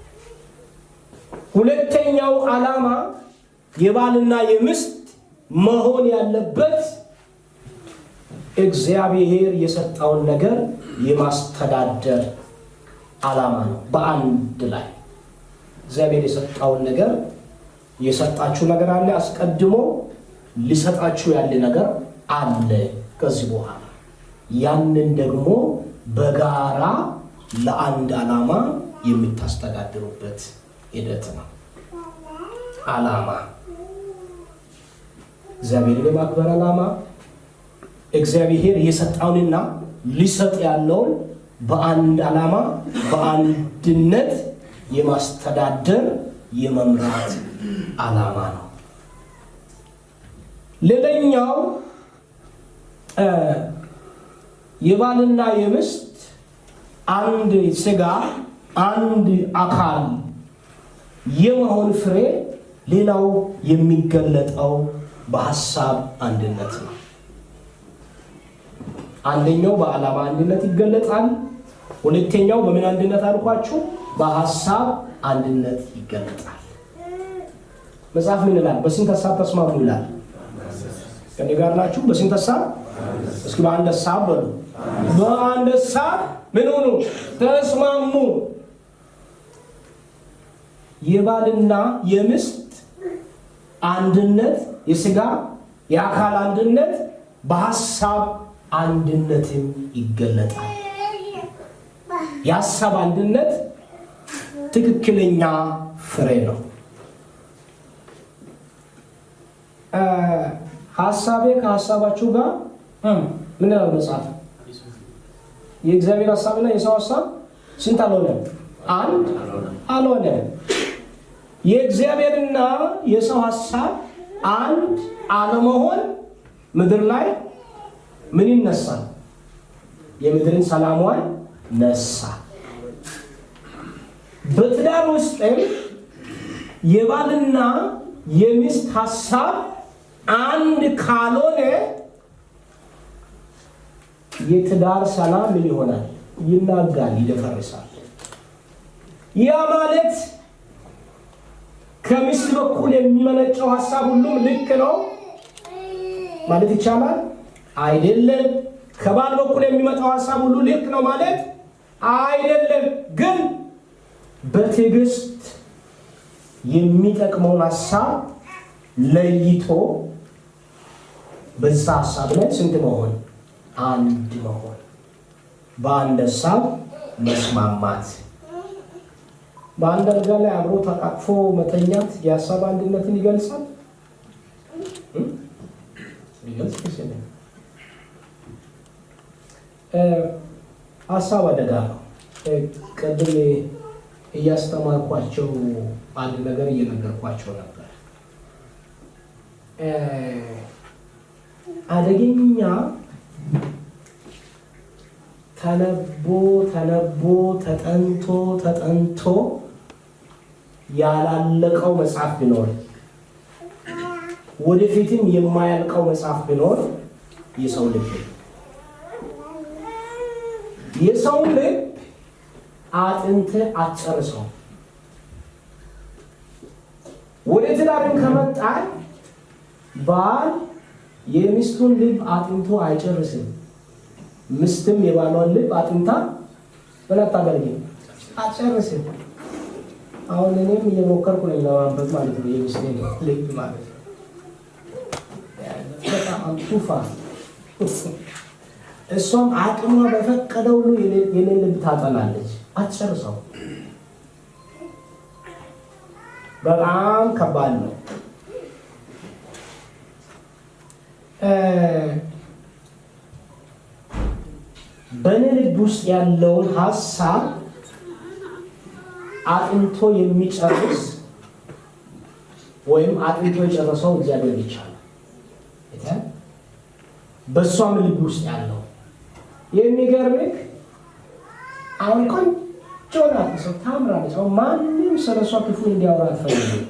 [SPEAKER 3] ሁለተኛው ዓላማ የባልና የሚስት መሆን ያለበት እግዚአብሔር የሰጠውን ነገር የማስተዳደር ዓላማ ነው። በአንድ ላይ እግዚአብሔር የሰጠውን ነገር የሰጣችሁ ነገር አለ፣ አስቀድሞ ሊሰጣችሁ ያለ ነገር አለ። ከዚህ በኋላ ያንን ደግሞ በጋራ ለአንድ ዓላማ የምታስተዳድሩበት ሂደት ነው። ዓላማ እግዚአብሔርን የማክበር ዓላማ፣ እግዚአብሔር የሰጠውንና ሊሰጥ ያለውን በአንድ ዓላማ በአንድነት የማስተዳደር የመምራት ዓላማ ነው። ሌላኛው የባልና የሚስት አንድ ሥጋ አንድ አካል የመሆን ፍሬ ሌላው የሚገለጠው በሐሳብ አንድነት ነው። አንደኛው በዓላማ አንድነት ይገለጣል። ሁለተኛው በምን አንድነት አልኳችሁ? በሐሳብ አንድነት ይገለጣል። መጽሐፍ ምን ይላል? በስንት ሐሳብ ተስማሙ ይላል። ከኔ ጋር ናችሁ? በስንት ሐሳብ? እስኪ በአንድ ሐሳብ በሉ። በአንድ ሐሳብ ምን ሆኑ? ተስማሙ። የባልና የሚስት አንድነት፣ የሥጋ የአካል አንድነት በሐሳብ አንድነትም ይገለጣል። የሐሳብ አንድነት ትክክለኛ ፍሬ ነው። ሐሳቤ ከሐሳባችሁ ጋር ምን ይላል መጽሐፍ? የእግዚአብሔር ሐሳብና የሰው ሐሳብ ስንት አልሆነም? አንድ አልሆነም። የእግዚአብሔርና የሰው ሐሳብ አንድ አለመሆን ምድር ላይ ምን ይነሳል? የምድርን ሰላሟን ነሳ። በትዳር ውስጥም የባልና የሚስት ሐሳብ አንድ ካልሆነ የትዳር ሰላም ምን ይሆናል? ይናጋል፣ ይደፈርሳል። ያ ማለት ከሚስት በኩል የሚመነጨው ሐሳብ ሁሉም ልክ ነው ማለት ይቻላል? አይደለም። ከባል በኩል የሚመጣው ሐሳብ ሁሉ ልክ ነው ማለት አይደለም። ግን በትዕግስት የሚጠቅመውን ሐሳብ ለይቶ በዛ ሐሳብ ላይ ስንት መሆን? አንድ መሆን፣ በአንድ ሐሳብ መስማማት። በአንድ አልጋ ላይ አብሮ ተቃቅፎ መተኛት የሐሳብ አንድነትን ይገልጻል። ሐሳብ አደጋ ነው። ቅድም እያስተማርኳቸው አንድ ነገር እየነገርኳቸው ነበር። አደገኛ ተነቦ ተጠንቶ ያላለቀው መጽሐፍ ቢኖር ወደፊትም የማያልቀው መጽሐፍ ቢኖር የሰው ልብ የሰው ልብ አጥንተህ አትጨርሰው። ወደ ትዳርም ከመጣን ባል የሚስቱን ልብ አጥንቶ አይጨርስም። ሚስትም የባሏን ልብ አጥንታ በላታገልኝ አትጨርስም። አሁን እኔም እየሞከርኩ ነው ለማንበብ ማለት ነው። የሚስቴን ልብ ማለት ነው በጣም ቱፋ እሷም አቅሟ በፈቀደው ሁሉ የኔን ልብ ታጠናለች፣ አትጨርሰው። በጣም ከባድ ነው። በእኔ ልብ ውስጥ ያለውን ሐሳብ አጥንቶ የሚጨርስ ወይም አጥንቶ የጨረሰው እግዚአብሔር ብቻ ነው። በእሷም ልብ ውስጥ ያለው የሚገርምህ አሁን ቆንጆ ናት፣ ሰው ታምራለች። አሁን ማንም ስለሷ ክፉ እንዲያወራ አትፈልግም።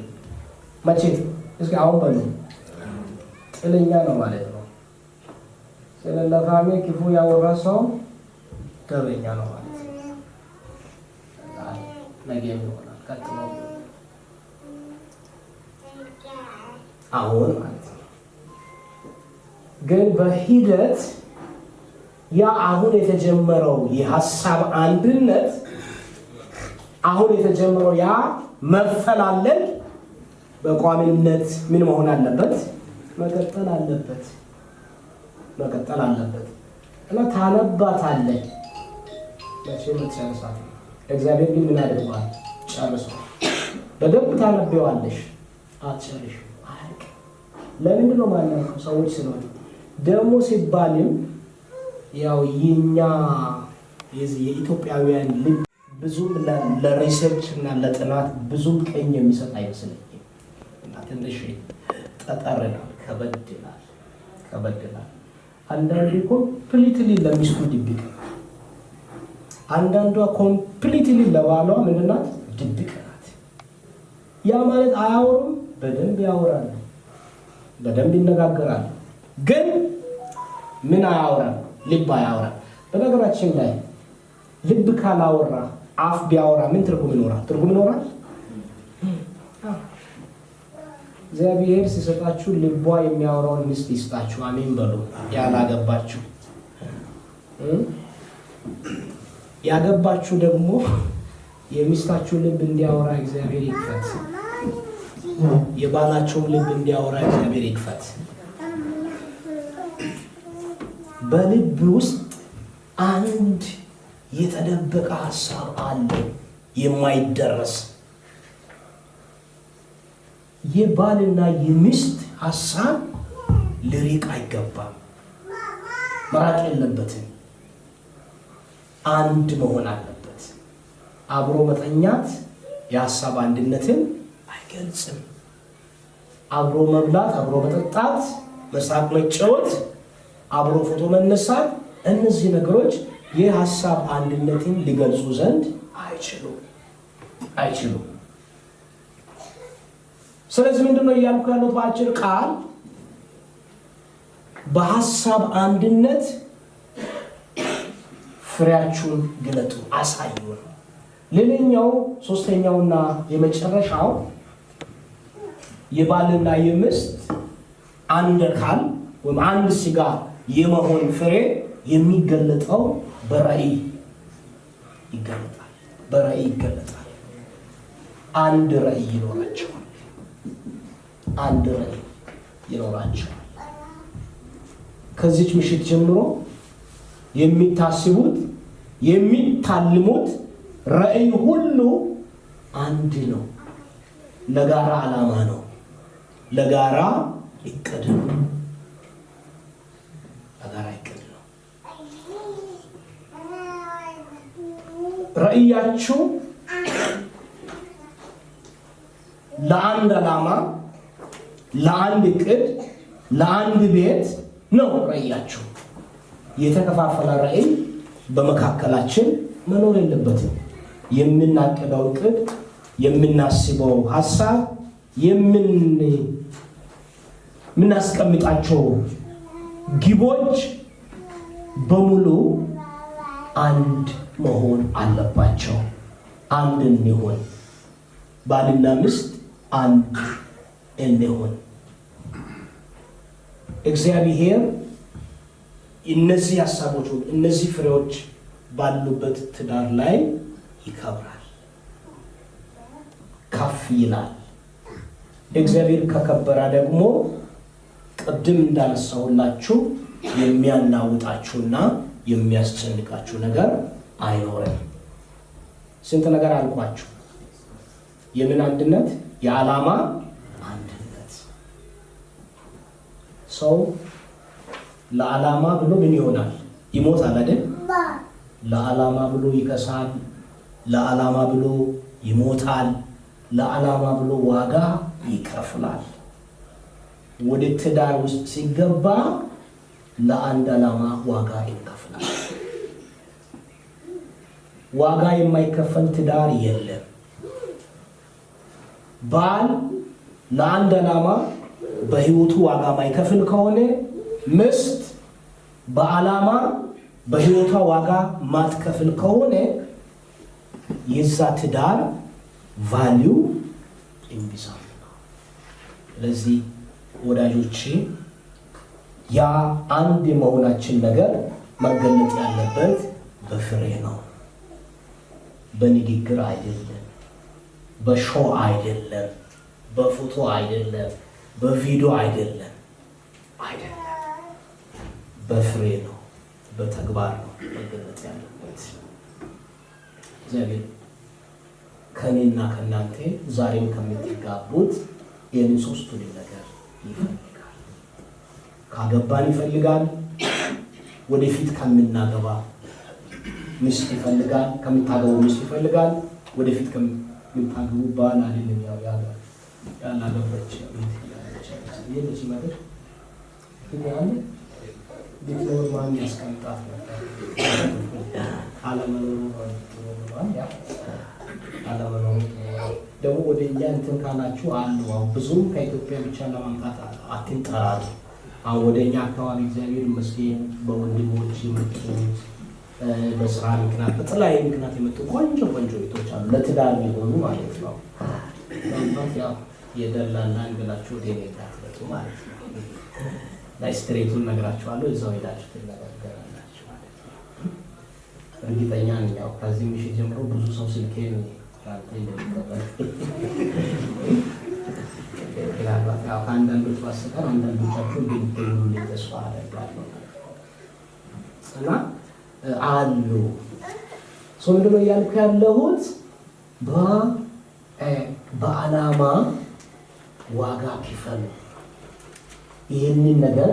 [SPEAKER 3] መቼ እስኪ አሁን በሉ ጥለኛ ነው ማለት ነው። ስለለፋሜ ክፉ ያወራ ሰው ተበኛ ነው ማለት ነው። ነገ ይሆናል ቀጥሎ አሁን ማለት ነው። ግን በሂደት ያ አሁን የተጀመረው የሐሳብ አንድነት አሁን የተጀመረው ያ መፈላለግ በቋሚነት ምን መሆን አለበት? መቀጠል አለበት። እና ታነባታለህ መቼም ትጨርሳት። እግዚአብሔር ግን ምን አድርጓል? ጨርሷል። በደንብ ታነበዋለሽ፣ አትጨርሽም። ለምንድን ነው ማለት ነው? ሰዎች ስለሆነ ደግሞ ሲባልም ያው የኛ የኢትዮጵያውያን ልብ ብዙም ለሪሰርች እና ለጥናት ብዙም ቀኝ የሚሰጥ አይመስለኝም። እና ትንሽ ጠጠር ነው፣ ከበድ ይላል። አንዳንዱ ኮምፕሊትሊ ለሚስቱ ድብቅ፣ አንዳንዷ ኮምፕሊትሊ ለባሏ ምንድን ናት? ድብቅ ናት። ያ ማለት አያወሩም፣ በደንብ ያወራሉ፣ በደንብ ይነጋገራሉ። ግን ምን አያወራም? ልብ አያወራም። በነገራችን ላይ ልብ ካላወራ አፍ ቢያወራ ምን ትርጉም ይኖራል? እግዚአብሔር ሲሰጣችሁ ልቧ የሚያወራውን ሚስት ይስጣችሁ። አሜን በሉ። ያላገባችሁ ያገባችሁ ደግሞ የሚስታችሁ ልብ እንዲያወራ እግዚአብሔር ይክፈት። የባላችሁም ልብ እንዲያወራ እግዚአብሔር ይክፈት። በልብ ውስጥ አንድ የተደበቀ ሐሳብ አለ፣ የማይደረስ የባልና የሚስት ሐሳብ ልሪቅ አይገባም፣ መራቅ የለበትም። አንድ መሆን አለበት። አብሮ መተኛት የሐሳብ አንድነትን አይገልጽም። አብሮ መብላት፣ አብሮ መጠጣት፣ መሳቅ፣ መጫወት፣ አብሮ ፎቶ መነሳት፣ እነዚህ ነገሮች የሐሳብ አንድነትን ሊገልጹ ዘንድ አይችሉም። ስለዚህ ምንድነው እያልኩ ያለሁት? በአጭር ቃል በሐሳብ አንድነት ፍሬያችሁን ግለጡ፣ አሳዩ። ሌላኛው ሶስተኛውና የመጨረሻው የባልና የሚስት አንድ አካል ወይም አንድ ስጋ የመሆን ፍሬ የሚገለጠው በራእይ ይገለጣል። በራእይ ይገለጣል። አንድ ራእይ ይኖራቸዋል። አንድ ራእይ ይኖራቸዋል። ከዚች ምሽት ጀምሮ የሚታስቡት የሚታልሙት ራእይ ሁሉ አንድ ነው። ለጋራ ዓላማ ነው። ለጋራ እቅድ ነው። ለጋራ እቅድ ነው። ራእያችሁ ለአንድ ዓላማ፣ ለአንድ እቅድ፣ ለአንድ ቤት ነው። ራእያችሁ የተከፋፈለ ራእይ በመካከላችን መኖር የለበትም። የምናቅደው እቅድ፣ የምናስበው ሐሳብ፣ የምናስቀምጣቸው ግቦች በሙሉ አንድ መሆን አለባቸው። አንድ እንሆን። ባልና ሚስት አንድ እንሆን። እግዚአብሔር እነዚህ ሐሳቦች እነዚህ ፍሬዎች ባሉበት ትዳር ላይ ይከብራል፣ ከፍ ይላል። እግዚአብሔር ከከበረ ደግሞ ቅድም እንዳነሳሁላችሁ የሚያናውጣችሁና የሚያስጨንቃችሁ ነገር አይኖርም። ስንት ነገር አልኳችሁ? የምን አንድነት? የዓላማ አንድነት። ሰው ለዓላማ ብሎ ምን ይሆናል? ይሞታል አይደል? ለዓላማ ብሎ ይከሳል። ለዓላማ ብሎ ይሞታል። ለዓላማ ብሎ ዋጋ ይከፍላል። ወደ ትዳር ውስጥ ሲገባ ለአንድ ዓላማ ዋጋ ይከፍላል። ዋጋ የማይከፈል ትዳር የለም። ባል ለአንድ ዓላማ በህይወቱ ዋጋ ማይከፍል ከሆነ ሚስት በዓላማ በህይወቷ ዋጋ ማትከፍል ከሆነ የዛ ትዳር ቫልዩ እምብዛም ነው። ስለዚህ ወዳጆቼ ያ አንድ የመሆናችን ነገር መገለጥ ያለበት በፍሬ ነው። በንግግር አይደለም፣ በሾው አይደለም፣ በፎቶ አይደለም፣ በቪዲዮ አይደለም። በፍሬ ነው፣ በተግባር ነው መገለጥ ያለበት። እግዚአብሔር ከኔና ከናንተ ዛሬም ከምትጋቡት ይህንን ሶስቱን ነገር ይፈልጋል። ካገባን ይፈልጋል። ወደፊት ከምናገባ ሚስት ይፈልጋል። ከምታገቡ ሚስት ይፈልጋል። ወደፊት ከምታገቡ ባል አይደለም ያላገባች ይህች ነገር ያለ ቢትኖር ማን ያስቀምጣት ነበር? አለመኖሩ ደግሞ ወደ እኛ እንትን ካላችሁ አሉ። አሁን ብዙም ከኢትዮጵያ ብቻ ለማምጣት አትንጠራሩ። አሁን ወደ እኛ አካባቢ እግዚአብሔር ይመስገን በወንድሞች የመጡ በስራ ምክንያት በተለያየ ምክንያት የመጡ ቆንጆ ቤቶች አሉ፣ ለትዳር የሚሆኑ ማለት ነው። ያው የደላላ እንግላችሁ ወደ እኔ ታጥበጡ ማለት ነው። ላይ ስትሬቱን ነግራችኋለሁ። እዛው ሄዳችሁ ትነጋገራላችሁ ማለት ነው። እርግጠኛ ነኝ ያው ከዚህ ምሽት ጀምሮ ብዙ ሰው ስልኬን ራንተ እንደሚቀበል ያው ከአንዳንዶች ባስተቀር አንዳንዶቻችሁ እንደሚደውሉልኝ ተስፋ አደርጋለሁ እና አሉ ሰው ምንድነው እያልኩ ያለሁት በዓላማ ዋጋ ክፈሉ። ይህንን ነገር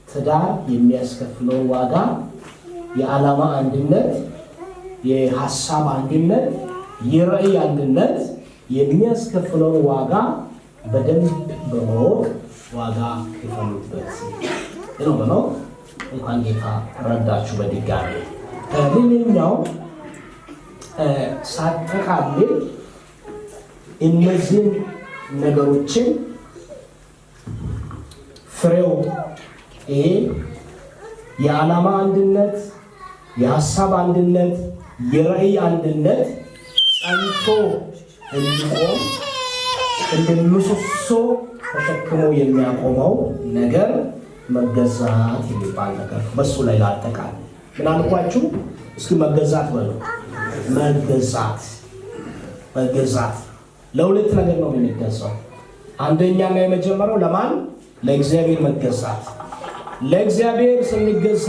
[SPEAKER 3] ትዳር የሚያስከፍለውን ዋጋ የዓላማ አንድነት፣ የሐሳብ አንድነት፣ የራእይ አንድነት የሚያስከፍለውን ዋጋ በደንብ በማወቅ ዋጋ ክፈሉበት ነው። እንኳን ጌታ ረዳችሁ። በድጋሚ ሌላኛው ሳጠቃልል እነዚህን ነገሮችን ፍሬው ይሄ የዓላማ አንድነት፣ የሐሳብ አንድነት፣ የራእይ አንድነት ጸንቶ እንዲቆም እንደ ምሰሶ ተሸክሞ የሚያቆመው ነገር መገዛት የሚባል ነገር በሱ ላይ ላጠቃል። ምን አልኳችሁ? እስኪ መገዛት በሉ። መገዛት ለሁለት ነገር ነው የሚገዛው። አንደኛና የመጀመሪያው ለማን? ለእግዚአብሔር መገዛት። ለእግዚአብሔር ስንገዛ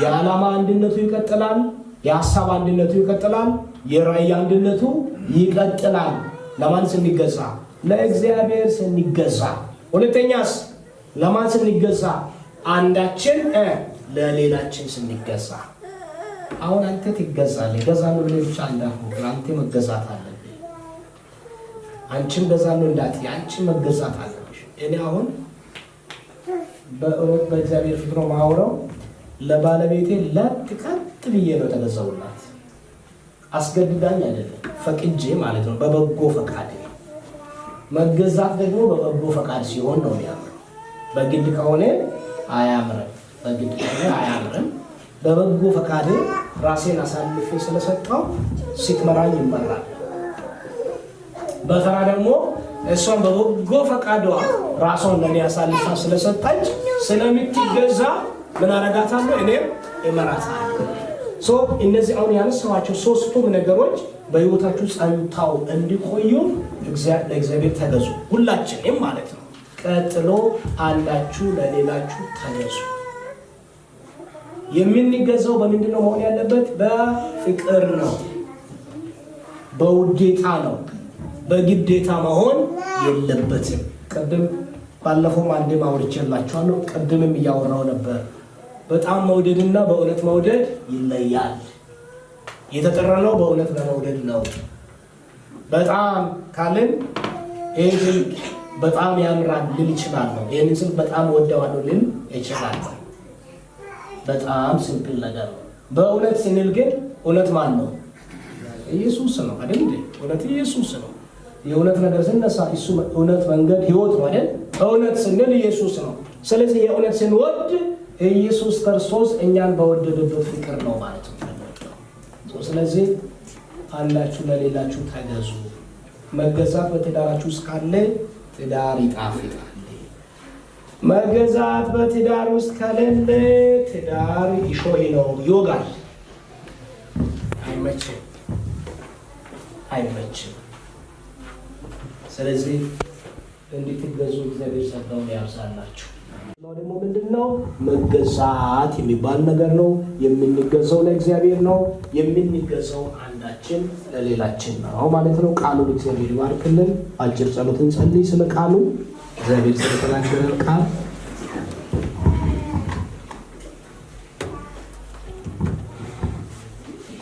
[SPEAKER 3] የዓላማ አንድነቱ ይቀጥላል፣ የሐሳብ አንድነቱ ይቀጥላል፣ የራእይ አንድነቱ ይቀጥላል። ለማን ስንገዛ? ለእግዚአብሔር ስንገዛ። ሁለተኛስ ለማን ስንገዛ? አንዳችን ለሌላችን ስንገዛ። አሁን አንተ ትገዛለህ፣ ገዛለሁ ብቻ እንዳልኩ አንተ መገዛት አለብህ። አንቺም ገዛለሁ እንዳትዪ፣ አንቺ መገዛት አለብሽ። እኔ አሁን በእውነት በእግዚአብሔር ፊት ነው የማወራው። ለባለቤቴ ለጥቀጥ ብዬ ነው ተገዛውላት። አስገድዳኝ አይደለም፣ ፈቅጄ ማለት ነው፣ በበጎ ፈቃድ። መገዛት ደግሞ በበጎ ፈቃድ ሲሆን ነው የሚያምረው። በግድ ከሆነ አያምርም። በበጎ ፈቃድ ራሴን አሳልፌ ስለሰጠው ስትመራኝ ይመራል። በተራ ደግሞ እሷን በበጎ ፈቃዷ ራሷን ለኔ አሳልፋ ስለሰጠች ስለምትገዛ ምን አረጋታለሁ? እኔም እመራታለሁ። እነዚህ አሁን ያነሳኋቸው ሶስቱም ነገሮች በህይወታችሁ ጸንተው እንዲቆዩ ለእግዚአብሔር ተገዙ፣ ሁላችንም ማለት ነው። ቀጥሎ አንዳችሁ ለሌላችሁ ተገዙ። የምንገዛው በምንድን ነው መሆን ያለበት? በፍቅር ነው፣ በውዴታ ነው። በግዴታ መሆን የለበትም። ቅድም ባለፈው አንዴ ማውርቼላችኋለሁ። ቅድምም እያወራው ነበር። በጣም መውደድና በእውነት መውደድ ይለያል። የተጠራነው በእውነት ለመውደድ ነው። በጣም ካልን ይሄ በጣም ያምራል ልል እችላለሁ። ይሄንን ስል በጣም ወደዋለሁ ልል እችላለሁ። በጣም ሲምፕል ነገር ነው። በእውነት ስንል ግን እውነት ማን ነው? ኢየሱስ ነው አይደል? እውነት ኢየሱስ ነው። የእውነት ነገር ስነሳ እሱ እውነት፣ መንገድ፣ ህይወት ነው አይደል? እውነት ስንል ኢየሱስ ነው። ስለዚህ የእውነት ስንወድ ኢየሱስ ክርስቶስ እኛን በወደደበት ፍቅር ነው ማለት ነው። ስለዚህ አንዳችሁ ለሌላችሁ ተገዙ። መገዛት በትዳራችሁ ውስጥ ካለ ትዳር ይጣፍጣል። መገዛት በትዳር ውስጥ ከሌለ ትዳር ይሾህ ነው፣ ይወጋል፣ አይመችም። ስለዚህ እንድትገዙ እግዚአብሔር ጸጋውን ያብዛላችሁ። ደግሞ ምንድነው መገዛት የሚባል ነገር ነው። የምንገዛው ለእግዚአብሔር ነው። የምንገዛው አንዳችን ለሌላችን ነው ማለት ነው። ቃሉን እግዚአብሔር ይባርክልን። አጭር ጸሎት እንጸልይ። ስለ ቃሉ እግዚአብሔር ስለተናገረን ቃል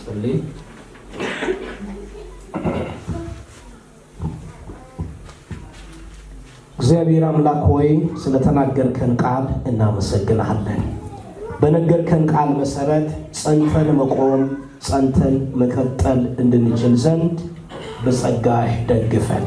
[SPEAKER 3] ጸልይ። እግዚአብሔር አምላክ ሆይ ስለተናገርከን ቃል እናመሰግናለን። በነገርከን ቃል መሰረት ጸንተን መቆም፣ ጸንተን መቀጠል እንድንችል ዘንድ በጸጋህ ደግፈን።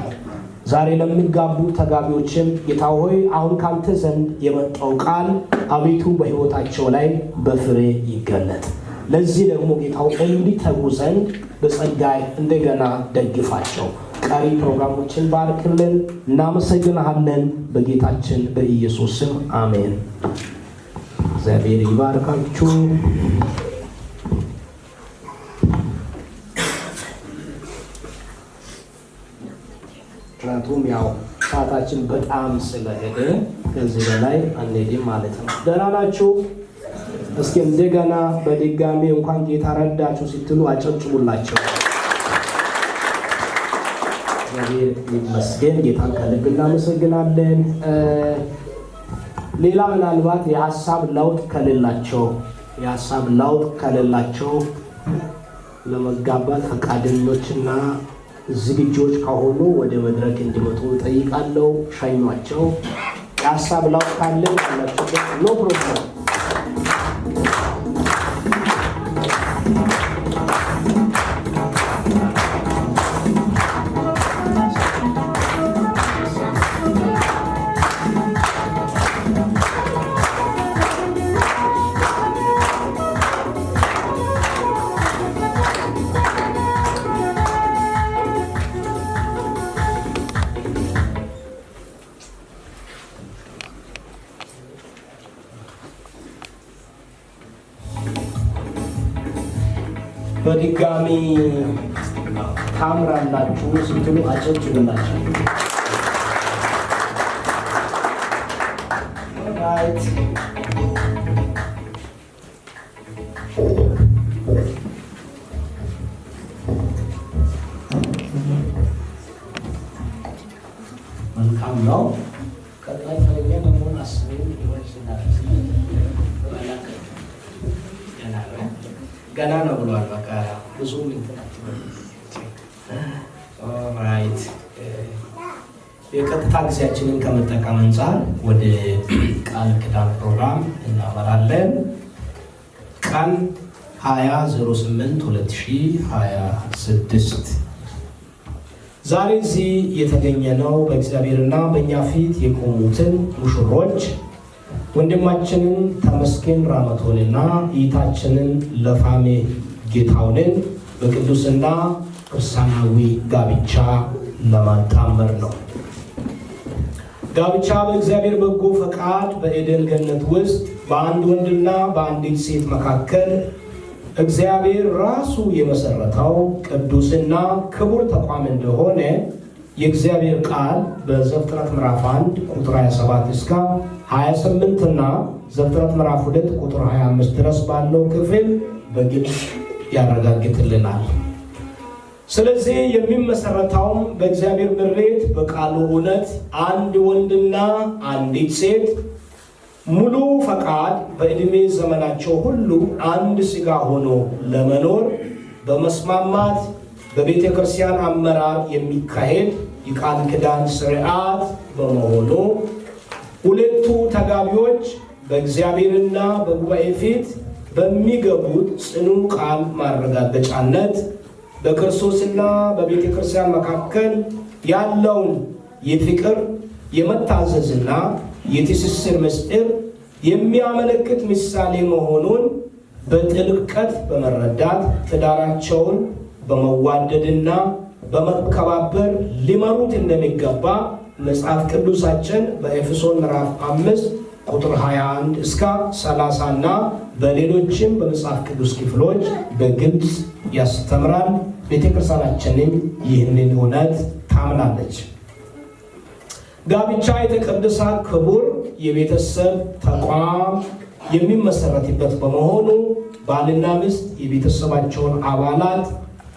[SPEAKER 3] ዛሬ ለሚጋቡ ተጋቢዎችም ጌታ ሆይ አሁን ካንተ ዘንድ የመጣው ቃል አቤቱ በሕይወታቸው ላይ በፍሬ ይገለጥ። ለዚህ ደግሞ ጌታው እንዲተጉ ዘንድ በጸጋህ እንደገና ደግፋቸው። ቀሪ ፕሮግራሞችን ባርክልን። እናመሰግናለን። በጌታችን በኢየሱስ ስም አሜን። እግዚአብሔር ይባርካችሁ። ምክንያቱም ያው ሰዓታችን በጣም ስለሄደ ከዚህ በላይ አንሄድም ማለት ነው። ደህና ናችሁ? እስኪ እንደገና በድጋሚ እንኳን ጌታ ረዳችሁ ስትሉ አጨብጭቡላቸው። እግዚአብሔር ይመስገን። ጌታን ከልብ እናመሰግናለን። ሌላ ምናልባት የሀሳብ ለውጥ ከሌላቸው ለመጋባት ፈቃደኞችና ዝግጆች ከሆኑ ወደ መድረክ እንዲመጡ ጠይቃለሁ። ሸኟቸው። የሀሳብ ለውጥ ካለ ያላችሁበት ኖ ፕሮብለም። በድጋሚ ታምራላችሁ ስትሉ አጨብጭቡላችሁ። ራይት መልካም ነው። ቀጣይ ተረኛ መሆን አስቡ ይወስናል። ገና ነው ብሏል። በቃ ብዙ ራይት የቀጥታ ጊዜያችንን ከመጠቀም አንጻር ወደ ቃል ኪዳን ፕሮግራም እናመራለን። ቀን 20/08/2026 ዛሬ እዚህ የተገኘነው በእግዚአብሔርና በእኛ ፊት የቆሙትን ሙሽሮች ወንድማችንን ተመስገን ራመቶንና እህታችንን ለፋሜ ጌታውንን በቅዱስና ክርስቲያናዊ ጋብቻ ለማጣመር ነው። ጋብቻ በእግዚአብሔር በጎ ፈቃድ በኤደን ገነት ውስጥ በአንድ ወንድና በአንዲት ሴት መካከል እግዚአብሔር ራሱ የመሰረተው ቅዱስና ክቡር ተቋም እንደሆነ የእግዚአብሔር ቃል በዘፍጥረት ምዕራፍ 1 ቁጥር 27 እስከ 28 እና ዘፍጥረት ምዕራፍ 2 ቁጥር 25 ድረስ ባለው ክፍል በግልጽ ያረጋግጥልናል። ስለዚህ የሚመሰረተውም በእግዚአብሔር ምሪት በቃሉ እውነት አንድ ወንድና አንዲት ሴት ሙሉ ፈቃድ በዕድሜ ዘመናቸው ሁሉ አንድ ሥጋ ሆኖ ለመኖር በመስማማት በቤተ ክርስቲያን አመራር የሚካሄድ የቃል ኪዳን ሥርዓት በመሆኑ ሁለቱ ተጋቢዎች በእግዚአብሔርና በጉባኤ ፊት በሚገቡት ጽኑ ቃል ማረጋገጫነት በክርስቶስና በቤተ ክርስቲያን መካከል ያለውን የፍቅር የመታዘዝና የትስስር ምስጢር የሚያመለክት ምሳሌ መሆኑን በጥልቀት በመረዳት ትዳራቸውን በመዋደድና በመከባበር ሊመሩት እንደሚገባ መጽሐፍ ቅዱሳችን በኤፌሶን ምዕራፍ 5 ቁጥር 21 እስከ 30 እና በሌሎችም በመጽሐፍ ቅዱስ ክፍሎች በግልጽ ያስተምራል። ቤተክርስቲያናችንም ይህንን እውነት ታምናለች። ጋብቻ የተቀደሰ ክቡር የቤተሰብ ተቋም የሚመሰረትበት በመሆኑ ባልና ሚስት የቤተሰባቸውን አባላት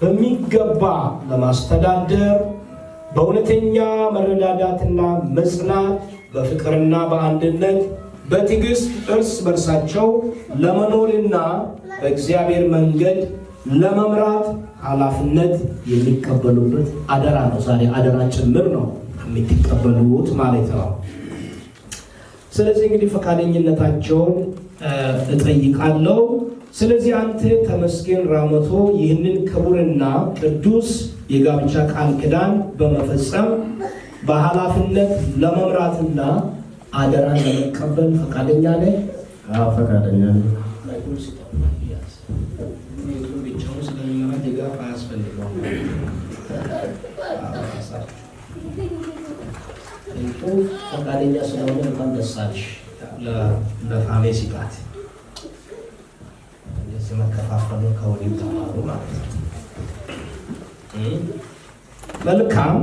[SPEAKER 3] በሚገባ ለማስተዳደር በእውነተኛ መረዳዳትና መጽናት በፍቅርና በአንድነት በትዕግስት እርስ በርሳቸው ለመኖርና በእግዚአብሔር መንገድ ለመምራት ኃላፊነት የሚቀበሉበት አደራ ነው። ዛሬ አደራ ጭምር ነው የሚቀበሉት ማለት ነው። ስለዚህ እንግዲህ ፈቃደኝነታቸውን እጠይቃለሁ። ስለዚህ አንተ ተመስገን ራመቶ ይህንን ክቡርና ቅዱስ የጋብቻ ቃል ኪዳን በመፈጸም በኃላፊነት ለመምራትና አደራን ለመቀበል ፈቃደኛ ነህ?
[SPEAKER 4] አዎ ፈቃደኛ ነኝ።
[SPEAKER 3] ፈቃደኛ ስለሆነ እንኳን ደስ አለሽ። ለፋሜ ሲጣት እንደዚህ መከፋፈሉ ከወዲሁ ተማሩ ማለት ነው። መልካም።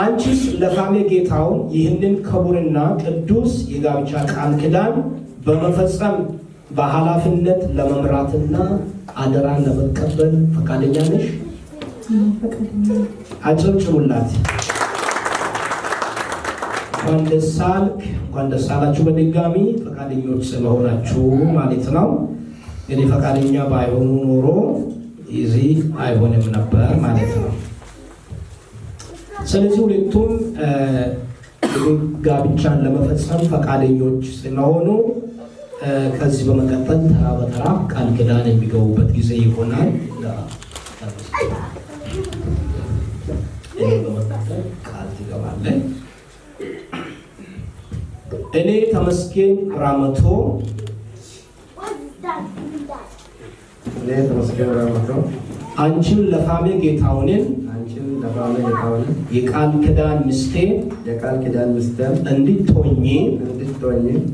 [SPEAKER 3] አንቺስ ለፋሜ ጌታውን ይህንን ክቡርና ቅዱስ የጋብቻ ቃል ኪዳን በመፈጸም በኃላፊነት ለመምራትና አደራን ለመቀበል ፈቃደኛ ነሽ? አጨብጭቡላት። እንኳን ደስ አልክ፣ እንኳን ደስ አላችሁ። በድጋሚ ፈቃደኞች ስለሆናችሁ ማለት ነው። እንግዲህ ፈቃደኛ ባይሆኑ ኖሮ እዚህ አይሆንም ነበር ማለት ነው። ስለዚህ ሁለቱም ጋብቻን ለመፈጸም ፈቃደኞች ስለሆኑ ከዚህ በመቀጠል ተራ በተራ ቃል ኪዳን የሚገቡበት ጊዜ ይሆናል። በመቀጠል ቃል ትገባለህ። እኔ ተመስገን ራመቶ አንቺን ለፋሜ ጌታውንን
[SPEAKER 4] አባታችን ለፋሜ ጌታሁን
[SPEAKER 3] የቃል ኪዳን ሚስቴ
[SPEAKER 4] የቃል ኪዳን ሚስቴም
[SPEAKER 3] እንድትሆኚ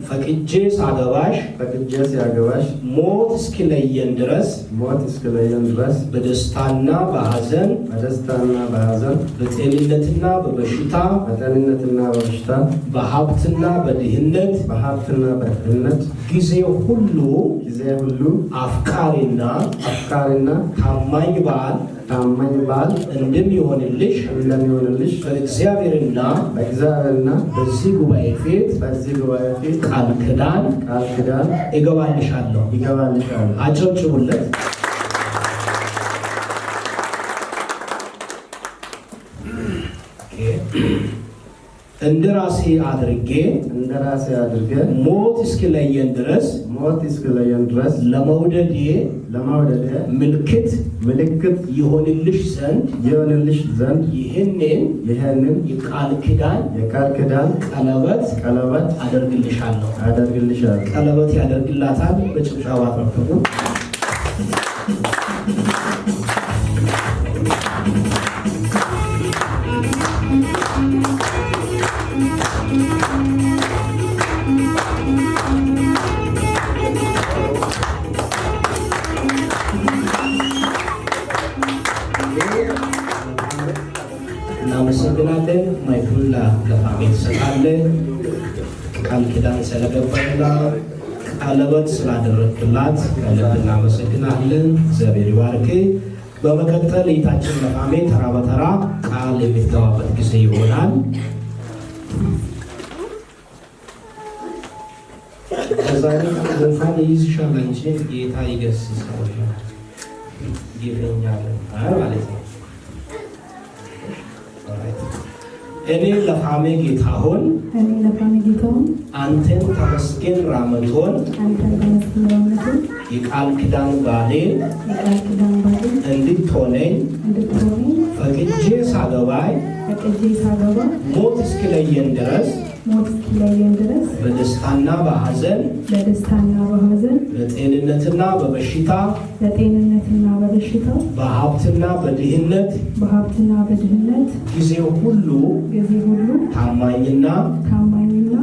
[SPEAKER 4] ፈቅጄ
[SPEAKER 3] ሳገባሽ ሞት እስኪለየን ድረስ በደስታና በሐዘን በጤንነትና በበሽታ በሀብትና በድህነት ጊዜ ሁሉ አፍቃሪና ታማኝ ባል እንደሚሆንልሽ በእግዚአብሔርና በዚህ ጉባኤ ፊት ቃል ኪዳን እገባልሻለሁ። አጨብጭቡለት። እንደራሴ አድርጌ ሞት እስኪለየን ድረስ ለመውደዴ ምልክት ይሆንልሽ ዘንድ ይህንን የቃል ኪዳን ቀለበት አደርግልሻለሁ። ቀለበት ያደርግላታል። በጭብጨባ ተፈቱ። እናመሰግናለን። ማይኩን ለፋሜ ትሰጣለህ። ቃል ኪዳን ስለገባና ቀለበት ስላደረግላት ከልብ እናመሰግናለን። እግዚአብሔር ይባርክ። በመቀጠል እይታችን ለፋሜ ተራ በተራ ቃል የሚገባበት ጊዜ ይሆናል። ከዛሬ ጉንፋን ይይዝሻል እንጂ ጌታ ይገስጸው ይገኛል ማለት ነው። እኔ ለፋሜ ጌታሁን አንተን ተመስገን ራመቶን የቃል ኪዳን ባሌ እንድትሆነኝ ፈቅጄ ሳገባይ ሞት እስኪለየን ድረስ በደስታና በሐዘን በጤንነትና በበሽታ በሀብትና በድህነት ጊዜ ሁሉ ታማኝና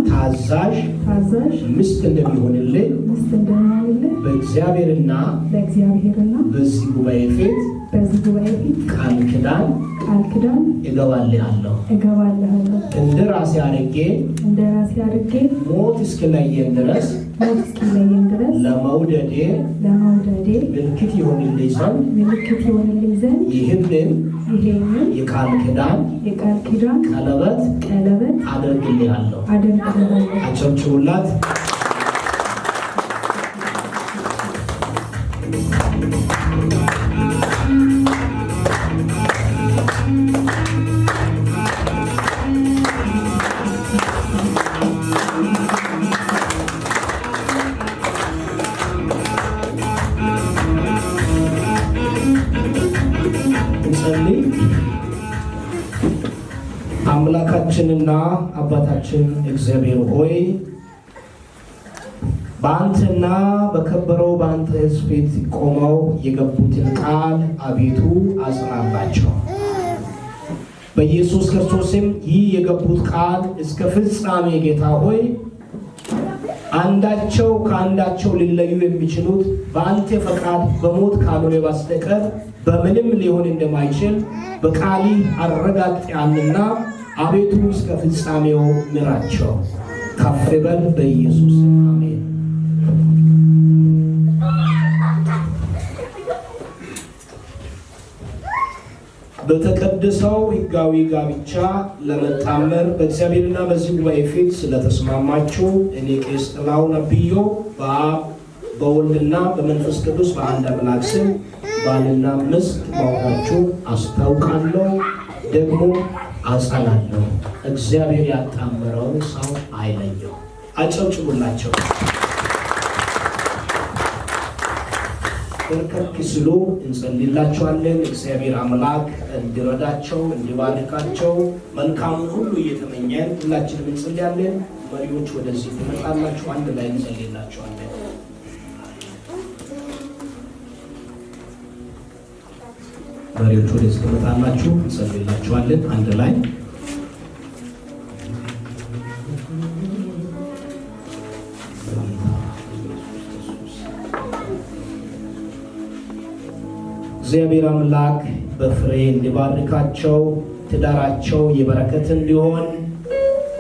[SPEAKER 3] ታዛዥ ሚስት እንደሚሆንልኝ በእግዚአብሔርና በዚህ ጉባኤ ፊት ቃል ኪዳን እገባልሃለሁ። እንደራሴ አድርጌ ሞት እስኪለየን ድረስ ለመውደዴ ምልክት ይሆንልኝ ዘንድ ይህንን የቃል ኪዳን ቀለበት አደርግልሃለሁ። አጨብጭቡላት። አምላካችንና አባታችን እግዚአብሔር ሆይ በአንተና በከበረው በአንተ ሕዝብ ፊት ቆመው የገቡትን ቃል አቤቱ አጽናላቸው። በኢየሱስ ክርስቶስም ይህ የገቡት ቃል እስከ ፍጻሜ ጌታ ሆይ አንዳቸው ከአንዳቸው ሊለዩ የሚችሉት በአንተ ፈቃድ በሞት ካልሆነ በስተቀር በምንም ሊሆን እንደማይችል በቃሊ አረጋግጠሃልና አቤቱ እስከ ፍጻሜው ምራቸው። ከፍ በል በኢየሱስ አሜን። በተቀደሰው ሕጋዊ ጋብቻ ለመጣመር በእግዚአብሔርና በዚህ ጉባኤ ፊት ስለተስማማችሁ እኔ ቄስ ጥላሁን አብዮ በአብ በወልድና በመንፈስ ቅዱስ በአንድ አምላክ ስም ባልና ሚስት መሆናችሁ አስታውቃለሁ፣ ደግሞ አጸናለሁ። እግዚአብሔር ያጣመረውን ሰው አይለየው። አጨብጭቡላቸው። በርከክ ሲሉ እንጸልይላቸዋለን። እግዚአብሔር አምላክ እንዲረዳቸው እንዲባርካቸው መልካሙን ሁሉ እየተመኘን ሁላችንም እንጸልያለን። መሪዎች ወደዚህ ትመጣላችሁ፣ አንድ ላይ እንጸልይላቸዋለን። መሪዎች ወደ ተመጣጣላችሁ እንጸልይላችኋለን አንድ ላይ እግዚአብሔር አምላክ በፍሬ እንዲባርካቸው ትዳራቸው የበረከት እንዲሆን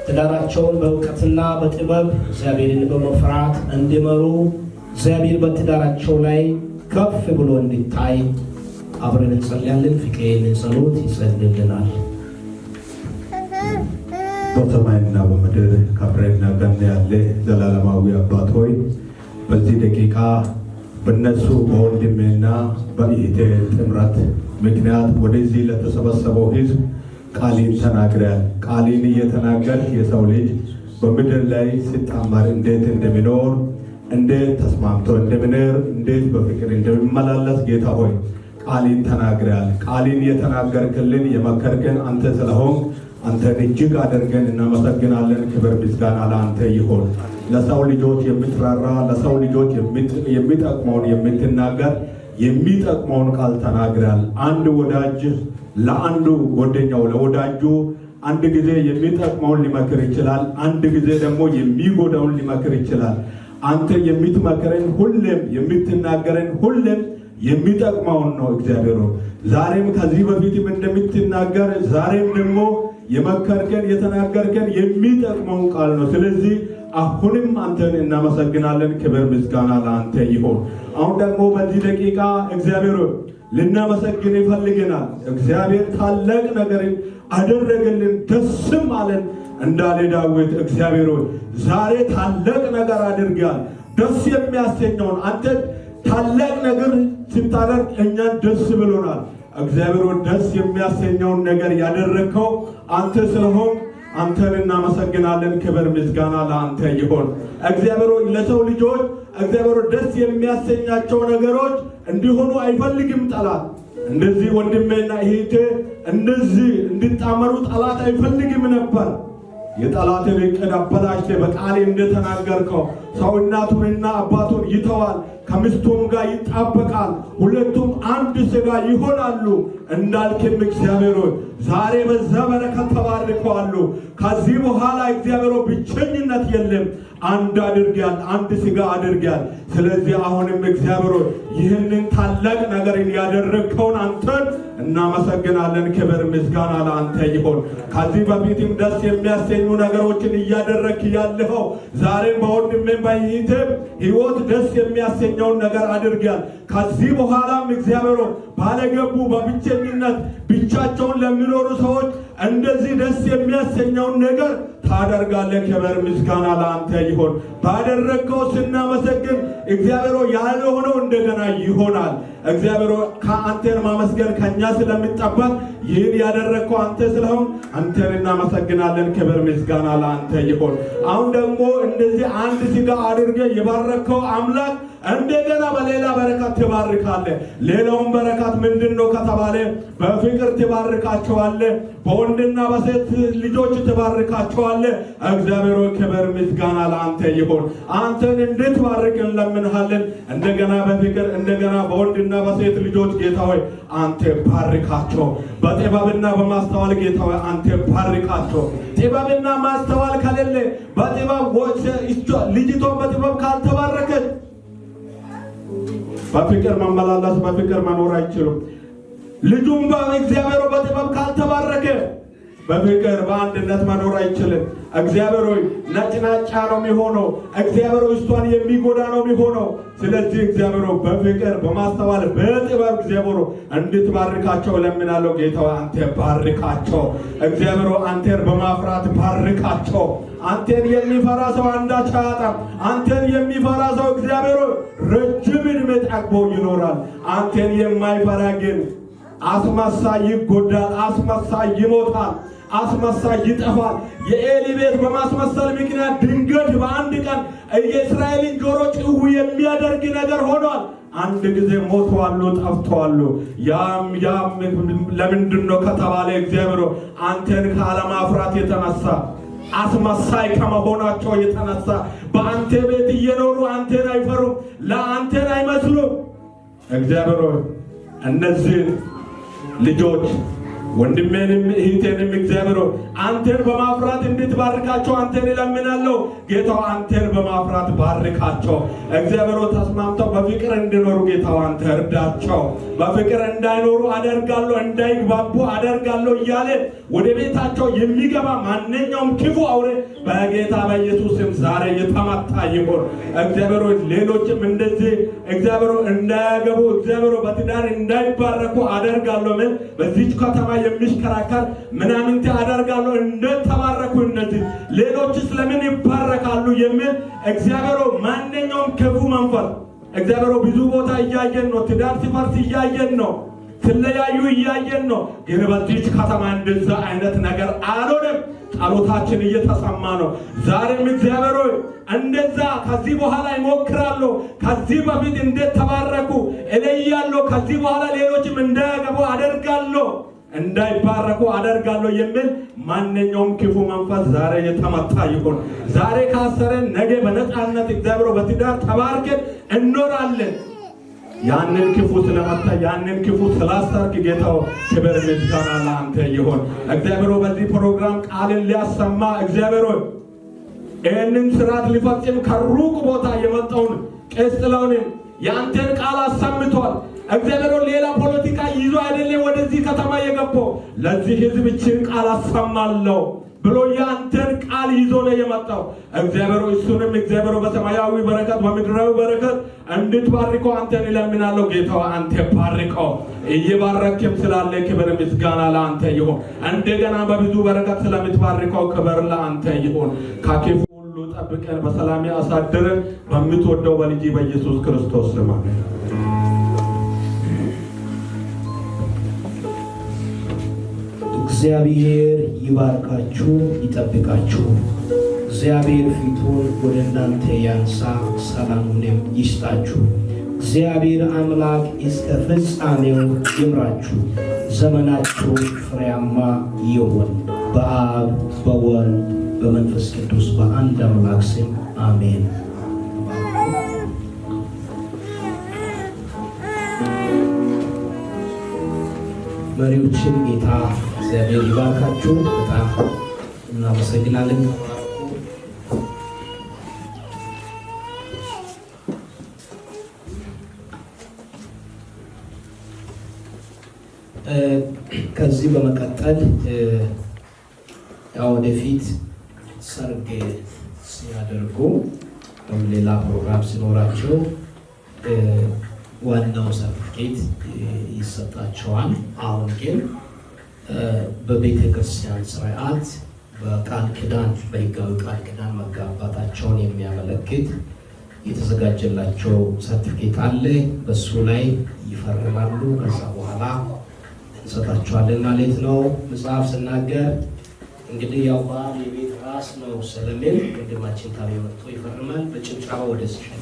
[SPEAKER 3] ትዳራቸውን በእውቀትና በጥበብ እግዚአብሔርን በመፍራት እንዲመሩ እግዚአብሔር በትዳራቸው ላይ ከፍ ብሎ እንዲታይ አብረን እንጸልያለን። ፍቅሬን ጸሎት ይጸልልናል።
[SPEAKER 5] በሰማይና በምድር ከብረና ገና ያለ ዘላለማዊ አባት ሆይ በዚህ ደቂቃ በነሱ በወንድሜና በእህቴ ጥምረት ምክንያት ወደዚህ ለተሰበሰበው ሕዝብ ቃልን ተናግረሃል። ቃልን እየተናገር የሰው ልጅ በምድር ላይ ሲጣመር እንዴት እንደሚኖር እንዴት ተስማምቶ እንደሚኖር እንዴት በፍቅር እንደሚመላለስ ጌታ ሆይ ቃልን ተናግረሃል። ቃልን የተናገርክልን የመከርከን አንተ ስለሆን አንተን እጅግ አድርገን እናመሰግናለን። ክብር ምስጋና ለአንተ ይሁን። ለሰው ልጆች የምትራራ ለሰው ልጆች የሚጠቅመውን የምትናገር የሚጠቅመውን ቃል ተናግረሃል። አንድ ወዳጅ ለአንዱ ጓደኛው ለወዳጁ አንድ ጊዜ የሚጠቅመውን ሊመክር ይችላል፣ አንድ ጊዜ ደግሞ የሚጎዳውን ሊመክር ይችላል። አንተ የምትመክረን ሁሌም የምትናገረን ሁሌም የሚጠቅመውን ነው። እግዚአብሔር ዛሬም ከዚህ በፊትም እንደምትናገር ዛሬም ደግሞ የመከርከን የተናገርከን የሚጠቅመውን ቃል ነው። ስለዚህ አሁንም አንተን እናመሰግናለን። ክብር ምስጋና ለአንተ ይሁን። አሁን ደግሞ በዚህ ደቂቃ እግዚአብሔር ልናመሰግን ይፈልገናል። እግዚአብሔር ታላቅ ነገር አደረገልን ደስም አለን እንዳለ ዳዊት እግዚአብሔር ዛሬ ታላቅ ነገር አድርጋል። ደስ የሚያሰኘውን አንተ ታላቅ ነገር ስታደርግ እኛን ደስ ብሎናል። እግዚአብሔር ደስ የሚያሰኘውን ነገር ያደረከው አንተ ስለሆን አንተን እናመሰግናለን። ክብር ምስጋና ለአንተ ይሁን። እግዚአብሔር ለሰው ልጆች እግዚአብሔር ደስ የሚያሰኛቸው ነገሮች እንዲሆኑ አይፈልግም ጠላት። እንደዚህ ወንድሜና እህቴ እንደዚህ እንድጣመሩ ጠላት አይፈልግም ነበር። የጠላትን ዕቅድ አበላሽተህ በቃል እንደተናገርከው ሰው እናቱንና አባቱን ይተዋል፣ ከሚስቱም ጋር ይጣበቃል፣ ሁለቱም አንድ ሥጋ ይሆናሉ እንዳልክም እግዚአብሔር ዛሬ በዛ በረከት ተባርከዋል። ከዚህ በኋላ እግዚአብሔር ብቸኝነት የለም፣ አንድ አድርጋል፣ አንድ ሥጋ አድርጋል። ስለዚህ አሁንም እግዚአብሔር ይህንን ታላቅ ነገርን ያደረግከውን አንተን እናመሰግናለን። ክብር ምስጋና ለአንተ ይሁን። ከዚህ በፊትም ደስ የሚያሰኙ ነገሮችን እያደረግክ ያለኸው ዛሬም በወንድሜም በእህቴም ሕይወት ደስ የሚያሰኘውን ነገር አድርጋል። ከዚህ በኋላም እግዚአብሔር ባለገቡ በብቸኝነት ብቻቸውን ለሚኖሩ ሰዎች እንደዚህ ደስ የሚያሰኘውን ነገር ታደርጋለህ። ክብር ምስጋና ለአንተ ይሁን። ባደረግከው ስናመሰግን እግዚአብሔር ያልሆነው እንደገና ይሆናል። እግዚአብሔር ከአንተን ማመስገን ከኛ ስለሚጠበቅ ይህን ያደረግከው አንተ ስለሆን አንተን እናመሰግናለን። ክብር ምስጋና ለአንተ ይሁን። አሁን ደግሞ እንደዚህ አንድ ሥጋ አድርገህ የባረከው አምላክ እንደገና በሌላ በረከት ትባርካለህ። ሌላውን በረከት ምንድነው ከተባለ በፍቅር ትባርካቸዋለህ፣ በወንድና በሴት ልጆች ትባርካቸዋለህ። እግዚአብሔር ክብር ምስጋና ለአንተ ይሁን። አንተን እንድትባርክ እንለምንሃለን። እንደገና በፍቅር እንደገና በወንድና በሴት ልጆች ጌታ ሆይ አንተ ባርካቸው። በጥበብና በማስተዋል ጌታ ሆይ አንተ ባርካቸው። ጥበብና ማስተዋል ከሌለ በጥበብ ልጅቷ በጥበብ ካልተባረከች በፍቅር መመላለስ በፍቅር መኖር አይችሉም። ልጁም በእግዚአብሔር በጥበብ ካልተባረከ በፍቅር በአንድነት መኖር አይችልም። እግዚአብሔር ሆይ ነጭናጫ ነው የሚሆነው። እግዚአብሔር እሷን የሚጎዳ ነው የሚሆነው። ስለዚህ እግዚአብሔር በፍቅር በማስተዋል በጥበብ እግዚአብሔር እንድትባርካቸው ለምናለው። ጌታ አንተ ባርካቸው። እግዚአብሔር አንተን በማፍራት ባርካቸው። አንተን የሚፈራ ሰው አንዳች አያጣም። አንተን የሚፈራ ሰው እግዚአብሔር ረጅም ዕድሜ ጠግቦ ይኖራል። አንተን የማይፈራ ግን አስመሳይ ይጎዳል፣ አስመሳይ ይሞታል፣ አስመሳይ ይጠፋል። የኤሊ ቤት በማስመሰል ምክንያት ድንገት በአንድ ቀን የእስራኤልን ጆሮ ጭው የሚያደርግ ነገር ሆኗል። አንድ ጊዜ ሞተዋል፣ ጠፍተዋል። ያም ለምንድን ነው ከተባለ እግዚአብሔር አንተን ካለማፍራት የተነሳ አስመሳይ ከመሆናቸው የተነሳ በአንተ ቤት እየኖሩ አንተን አይፈሩም፣ ለአንተን አይመስሉም። እግዚአብሔር እነዚህ ልጆች ወንድሜንም እህቴንም እግዚአብሔር አንተን በማፍራት እንድትባርካቸው አንተን እለምናለሁ። ጌታው አንተን በማፍራት ባርካቸው። እግዚአብሔር ተስማምተው በፍቅር እንዲኖሩ ጌታው አንተ እርዳቸው። በፍቅር እንዳይኖሩ አደርጋለሁ፣ እንዳይግባቡ አደርጋለሁ እያለ ወደ ቤታቸው የሚገባ ማንኛውም ክፉ አውሬ በጌታ በኢየሱስ ስም ዛሬ የተመታ ይሁን። እግዚአብሔር ሌሎችም እንደዚህ እግዚአብሔር እንዳያገቡ እግዚአብሔር በትዳር እንዳይባረኩ አደርጋለሁ። ምን በዚህ ከተማ የሚሽከራከር ምናምንቴ አደርጋለሁ እንደተባረኩ እነዚህ ሌሎች ስለምን ይባረካሉ የሚል እግዚአብሔር ማንኛውም ክፉ መንፈስ እግዚአብሔር ብዙ ቦታ እያየን ነው። ትዳር ሲፈርስ እያየን ነው። ስለያዩ እያየን ነው። ግን በዚህ ከተማ እንደዛ አይነት ነገር አልሆነም። ጸሎታችን እየተሰማ ነው። ዛሬም እግዚአብሔር እንደዛ ከዚህ በኋላ ይሞክራሉ። ከዚህ በፊት እንደተባረኩ እለያለሁ። ከዚህ በኋላ ሌሎችም እንዳያገቡ አደርጋለሁ፣ እንዳይባረኩ አደርጋለሁ የሚል ማንኛውም ክፉ መንፈስ ዛሬ የተመታ ይሁን። ዛሬ ካሰረን ነገ በነፃነት እግዚአብሔር በትዳር ተባርከን እንኖራለን። ያንን ክፉ ስለመታ ያንን ክፉ ስላሰርክ ጌታው ክብር ምስጋና ለአንተ ይሁን። እግዚአብሔር በዚህ ፕሮግራም ቃልን ሊያሰማ እግዚአብሔር ይህንን ስርዓት ሊፈጽም ከሩቅ ቦታ የመጣውን ቄስ ጥላሁንን የአንተን ቃል አሰምቷል። እግዚአብሔር ሌላ ፖለቲካ ይዞ አይደለም ወደዚህ ከተማ የገባው። ለዚህ ህዝብ ይህችን ቃል አሰማለሁ ብሎ ያንተን ቃል ይዞ ነው የመጣው። እግዚአብሔር እሱንም እግዚአብሔር በሰማያዊ በረከት በምድራዊ በረከት እንድትባርከው አንተን እለምናለሁ። ጌታው አንተ ባርከው። እየባረክም ስላለ ክብር ምስጋና ለአንተ ይሁን። እንደገና በብዙ በረከት ስለምትባርከው ክብር ለአንተ ይሁን። ከክፉ ሁሉ ጠብቀን በሰላም ያሳድረን በምትወደው በልጅ በኢየሱስ ክርስቶስ ስም አሜን።
[SPEAKER 3] እግዚአብሔር ይባርካችሁ ይጠብቃችሁ። እግዚአብሔር ፊቱን ወደ እናንተ ያንሳ፣ ሰላሙንም ይስጣችሁ። እግዚአብሔር አምላክ እስከ ፍጻሜው ይምራችሁ። ዘመናችሁ ፍሬያማ ይሁን። በአብ በወልድ በመንፈስ ቅዱስ በአንድ አምላክ ስም አሜን። መሪዎችን ጌታ እግዚአብሔር ይባርካችሁ። በጣም እናመሰግናለን። ከዚህ በመቀጠል ያው ወደፊት ሰርግ ሲያደርጉ ሌላ ፕሮግራም ሲኖራቸው ዋናው ሰርቲፊኬት ይሰጣቸዋል። አሁን ግን በቤተ ክርስቲያን ስርዓት በቃል ኪዳን በሕጋዊ ቃል ኪዳን መጋባታቸውን የሚያመለክት የተዘጋጀላቸው ሰርቲፊኬት አለ። በሱ ላይ ይፈርማሉ። ከዛ በኋላ እንሰጣቸዋለን ማለት ነው። መጽሐፍ ስናገር እንግዲህ ያው ባል የቤት ራስ ነው ስለሚል ወንድማችን ታቤ መጥቶ ይፈርማል። በጭብጨባ ወደ ሲሸኝ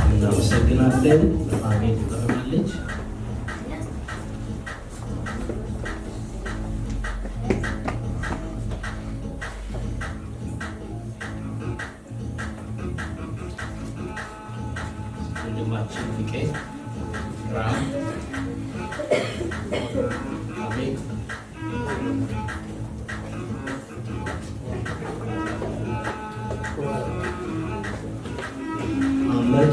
[SPEAKER 3] እናመሰግናለን። ታቤ ትፈርማለች። ወንድማችን ፍቄ ራም አሜን አህመድ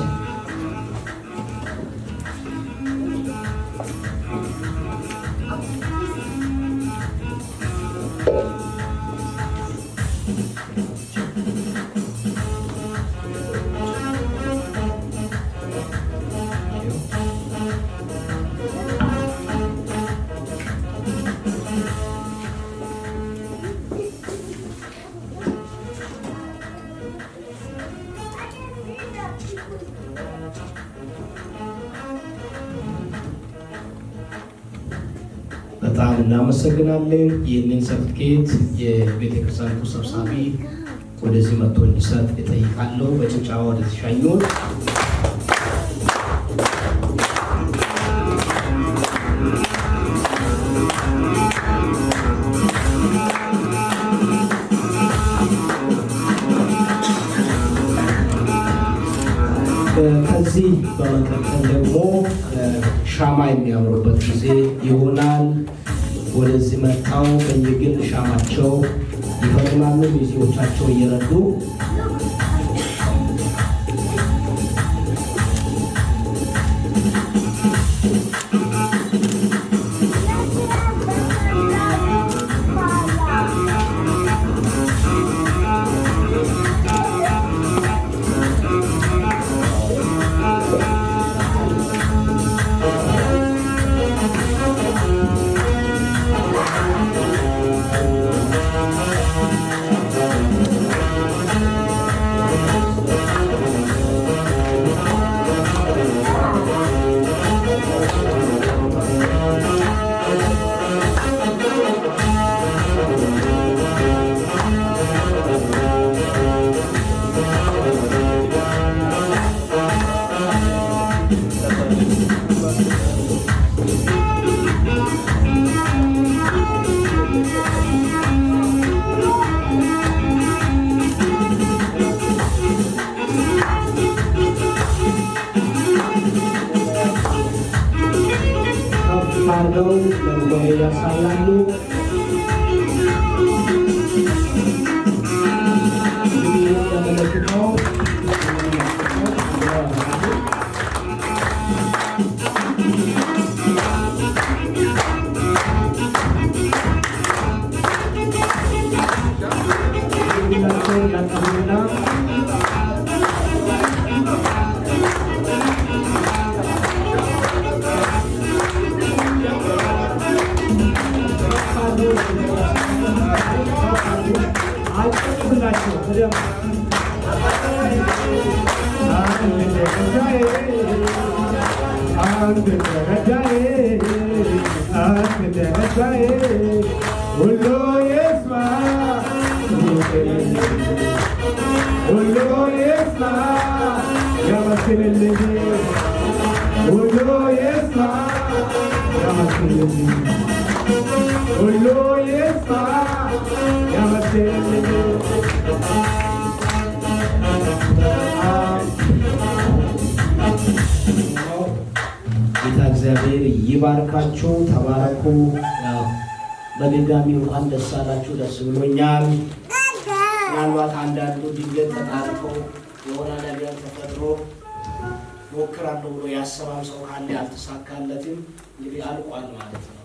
[SPEAKER 3] በጣም እናመሰግናለን። ይህንን ሰርቲፊኬት የቤተክርስቲያኑ ሰብሳቢ ወደዚህ መጥቶ እንዲሰጥ እጠይቃለሁ። በጭብጨባ ወደዚህ ሻኙት። በመቀጠል ደግሞ ሻማ የሚያበሩበት ጊዜ ይሆናል። ወደዚህ መጣው በየግል ሻማቸው ይፈርማሉ፣ ሚዜዎቻቸው እየረዱ አድርገው ለጉባኤ ያሳያሉ። የሚያመለክተው እግዚአብሔር ይባርካችሁ። ተባረኩ። በድጋሚ እንኳን ደስ አላችሁ። ደስ ብሎኛል። ምናልባት አንዳንዱ ድንገት ተጣርፈው የሆነ ነገር ተፈጥሮ ሞክራለሁ ብሎ ያሰባም ሰው ካለ ያልተሳካለትም እንግዲህ አልቋል ማለት ነው።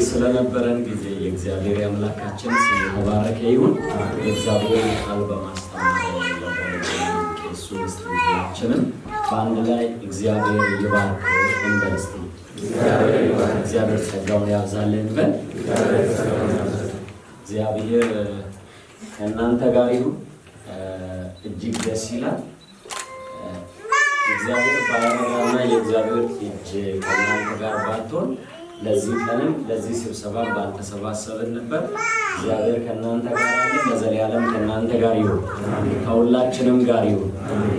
[SPEAKER 1] ስለነበረን ጊዜ የእግዚአብሔር አምላካችን ስም የተባረከ ይሁን። የእግዚአብሔር ቃል በማስተማር ቄሱ ምስጢራችንን በአንድ ላይ እግዚአብሔር ይባርክ እንበልስቲ እግዚአብሔር ጸጋውን ያብዛልን በል። እግዚአብሔር ከእናንተ ጋር ይሁን። እጅግ ደስ ይላል። እግዚአብሔር ባያመራና የእግዚአብሔር እጅ ከእናንተ ጋር ባትሆን ለዚህ ቀንም ለዚህ ስብሰባ ባልተሰባሰብን ነበር። እግዚአብሔር ከእናንተ ጋር አለ። ለዘላለም ከእናንተ ጋር ይሁን፣ ከሁላችንም ጋር ይሁን።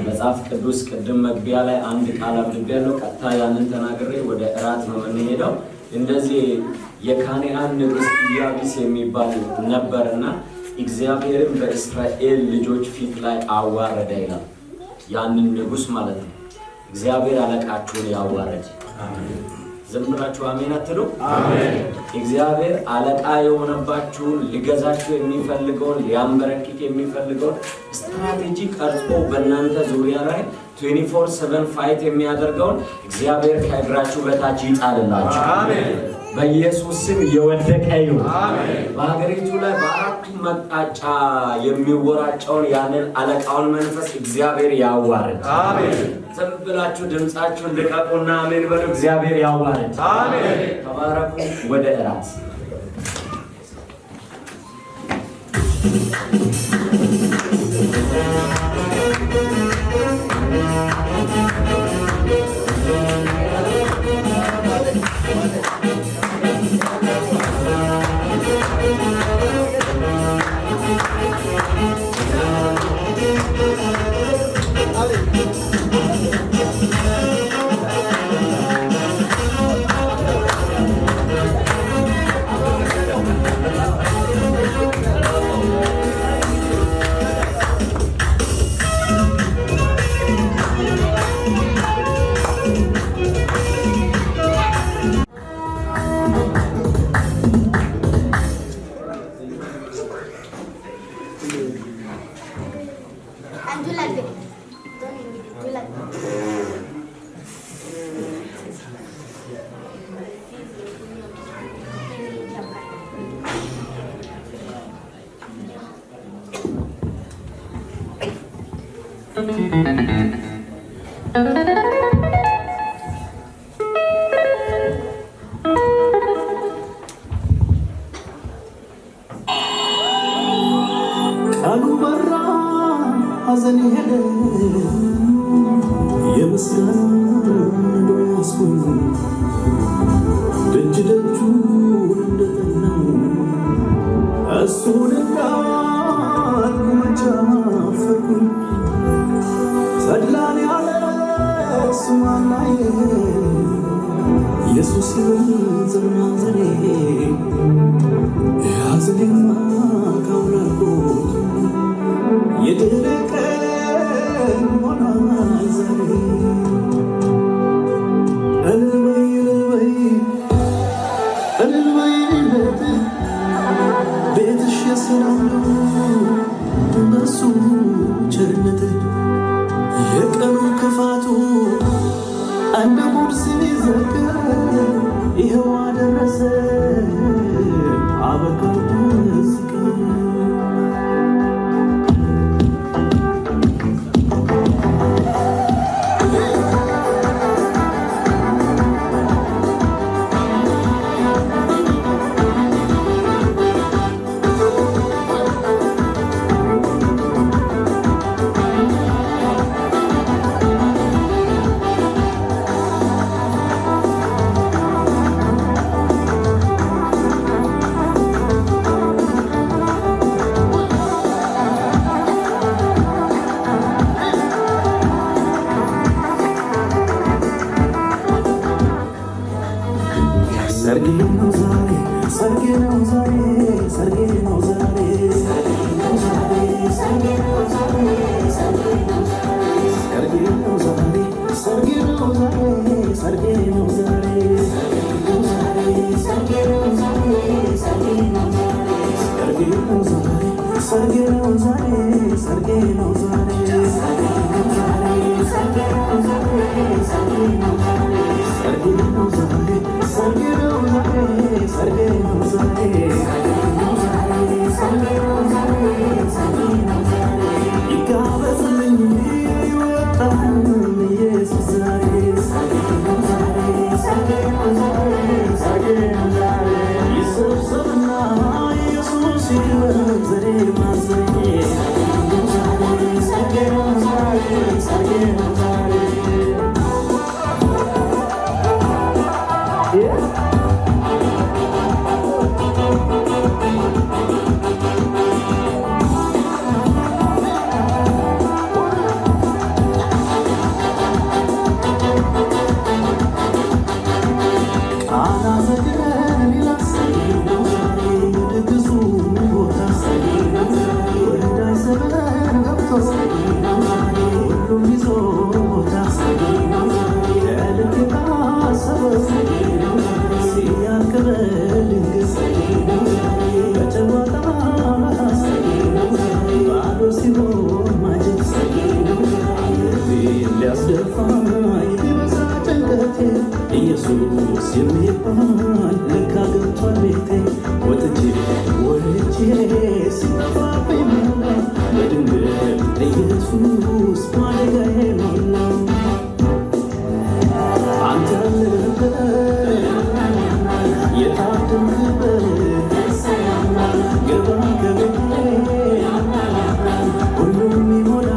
[SPEAKER 1] መጽሐፍ ቅዱስ ቅድም መግቢያ ላይ አንድ ቃል አብልቤያለሁ። ቀጥታ ያንን ተናግሬ ወደ እራት ነው የምንሄደው። እንደዚህ የካኔአን ንጉሥ ኢያቢስ የሚባል ነበርና እግዚአብሔርም በእስራኤል ልጆች ፊት ላይ አዋረደ ይላል። ያንን ንጉሥ ማለት ነው። እግዚአብሔር አለቃችሁን ያዋረደ። ዝም ብላችሁ አሜን አትሉ? አሜን። እግዚአብሔር አለቃ የሆነባችሁን ሊገዛችሁ የሚፈልገውን ሊያንበረክክ የሚፈልገውን ስትራቴጂ ቀርጾ በእናንተ ዙሪያ ላይ 24/7 ፋይት የሚያደርገውን እግዚአብሔር ከእግራችሁ በታች ይጣልላችሁ። አሜን። በኢየሱስ ስም የወደቀ ይሁን። አሜን። በሀገሪቱ ላይ በአራቱም መጣጫ የሚወራጨውን ያንን አለቃውን መንፈስ እግዚአብሔር ያዋርድ። አሜን። ዝም ብላችሁ ድምጻችሁን ልቀቁና አሜን በሉ። እግዚአብሔር ያዋርድ። አሜን። ተባረኩ። ወደ እራት
[SPEAKER 6] ይገባል ለካ ገብቷል ቤቴ ወጥቼ ወርጄ ሲጠፋብኝ መላ በድንገት ኢየሱስ ማደጋዬ ሞላ አንተ ያለህበት የታደምክበት ገባ ከቤቴ ሁሉም ይሞላ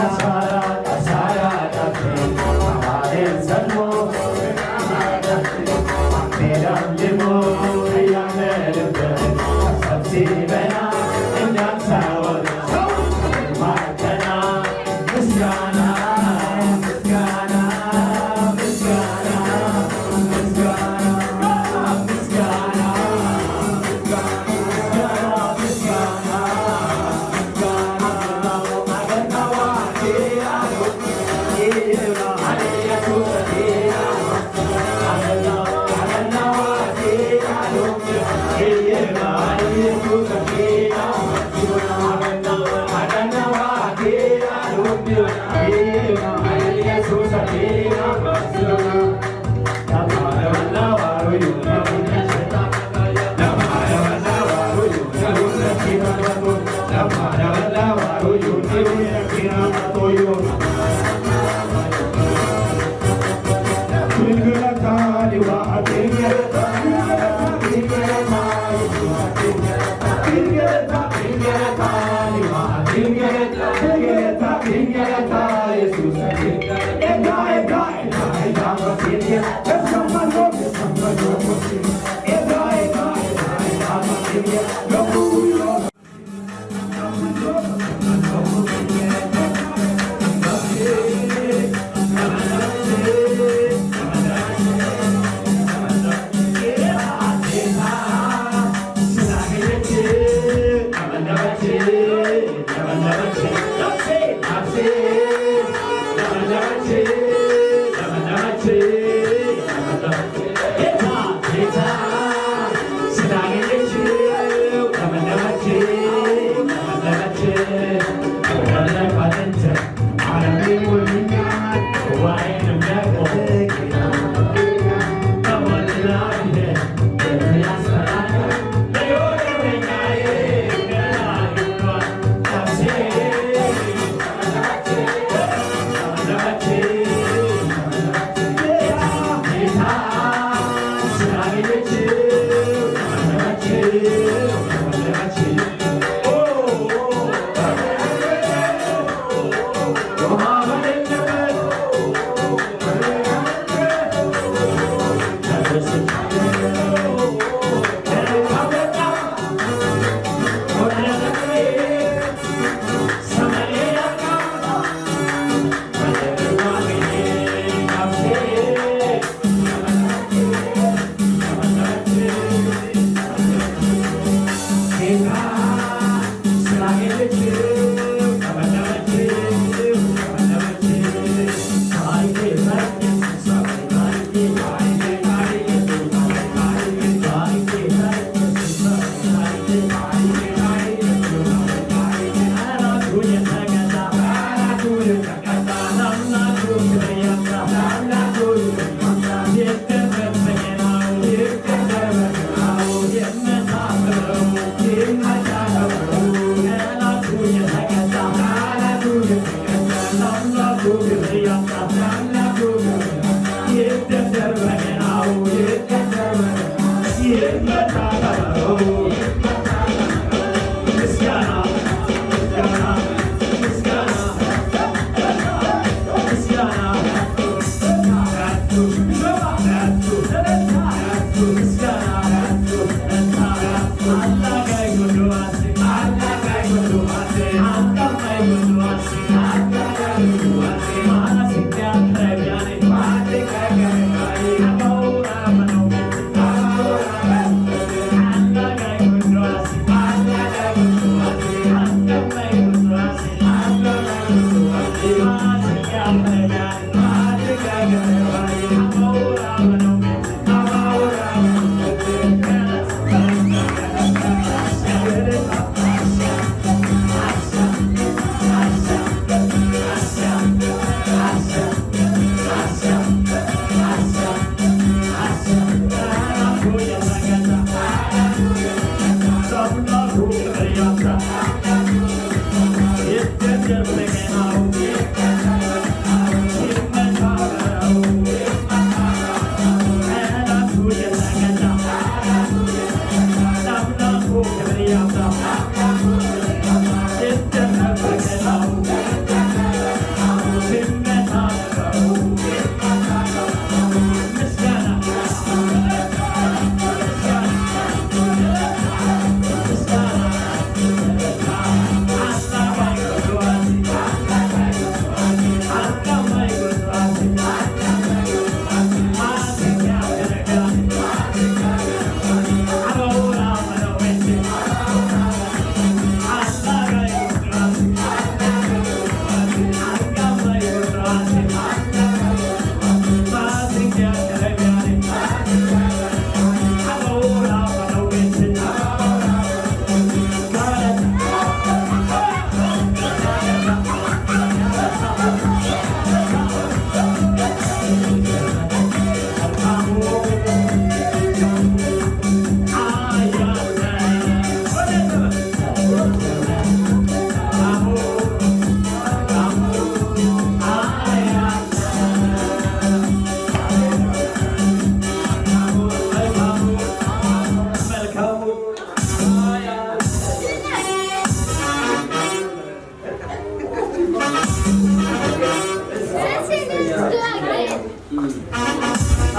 [SPEAKER 2] I'm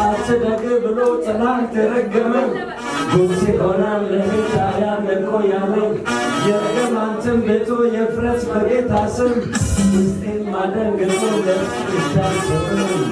[SPEAKER 1] አትደግ ብሎ ትናንት የረገመኝ ጉንሴ ሆናል ለቤት አያለቆ ያለኝ የእርግማንትን ቤቱ የፍረስ በጌታ ስም ውስጤን ማደንገጡ ለሱ ይታሰብም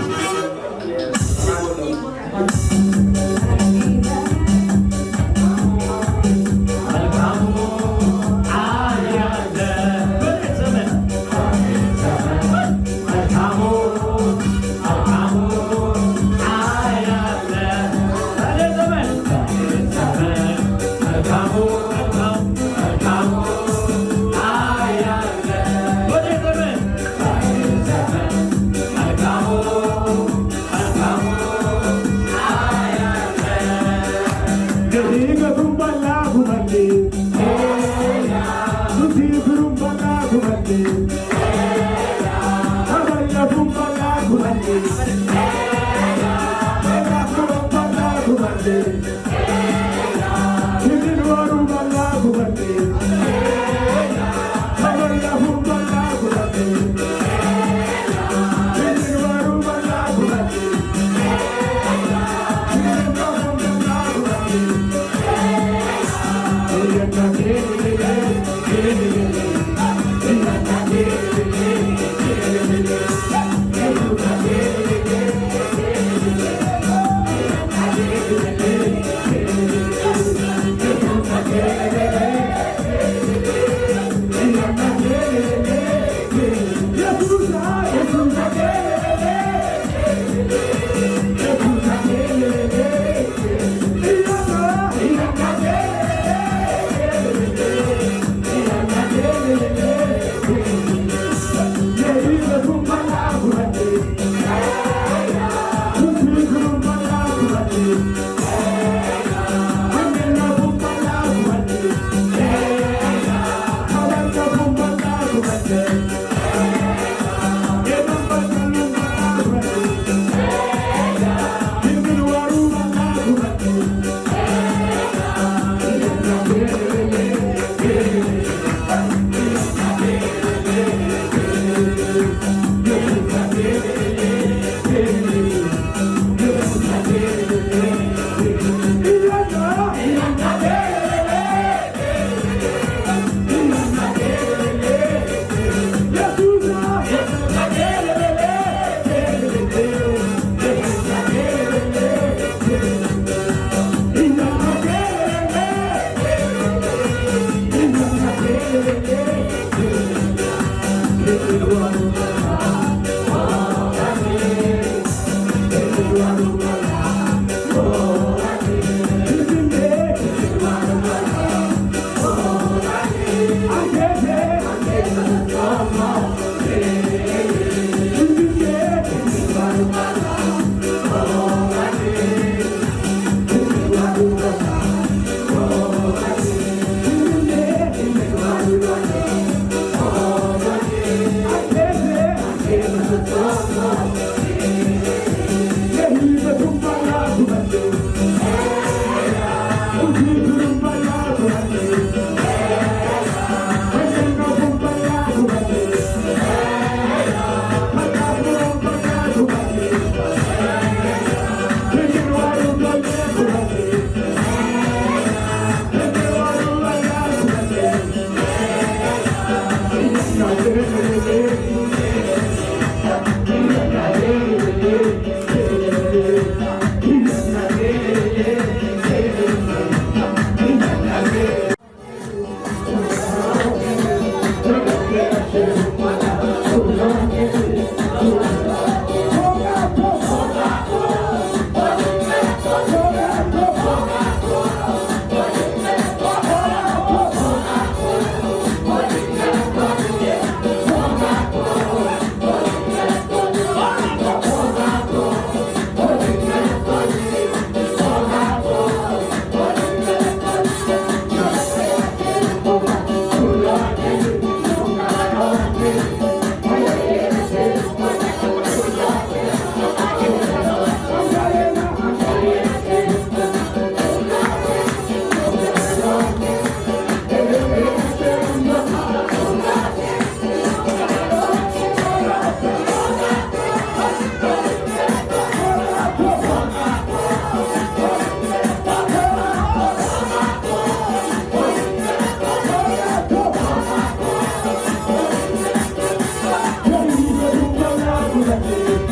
[SPEAKER 3] Yeah.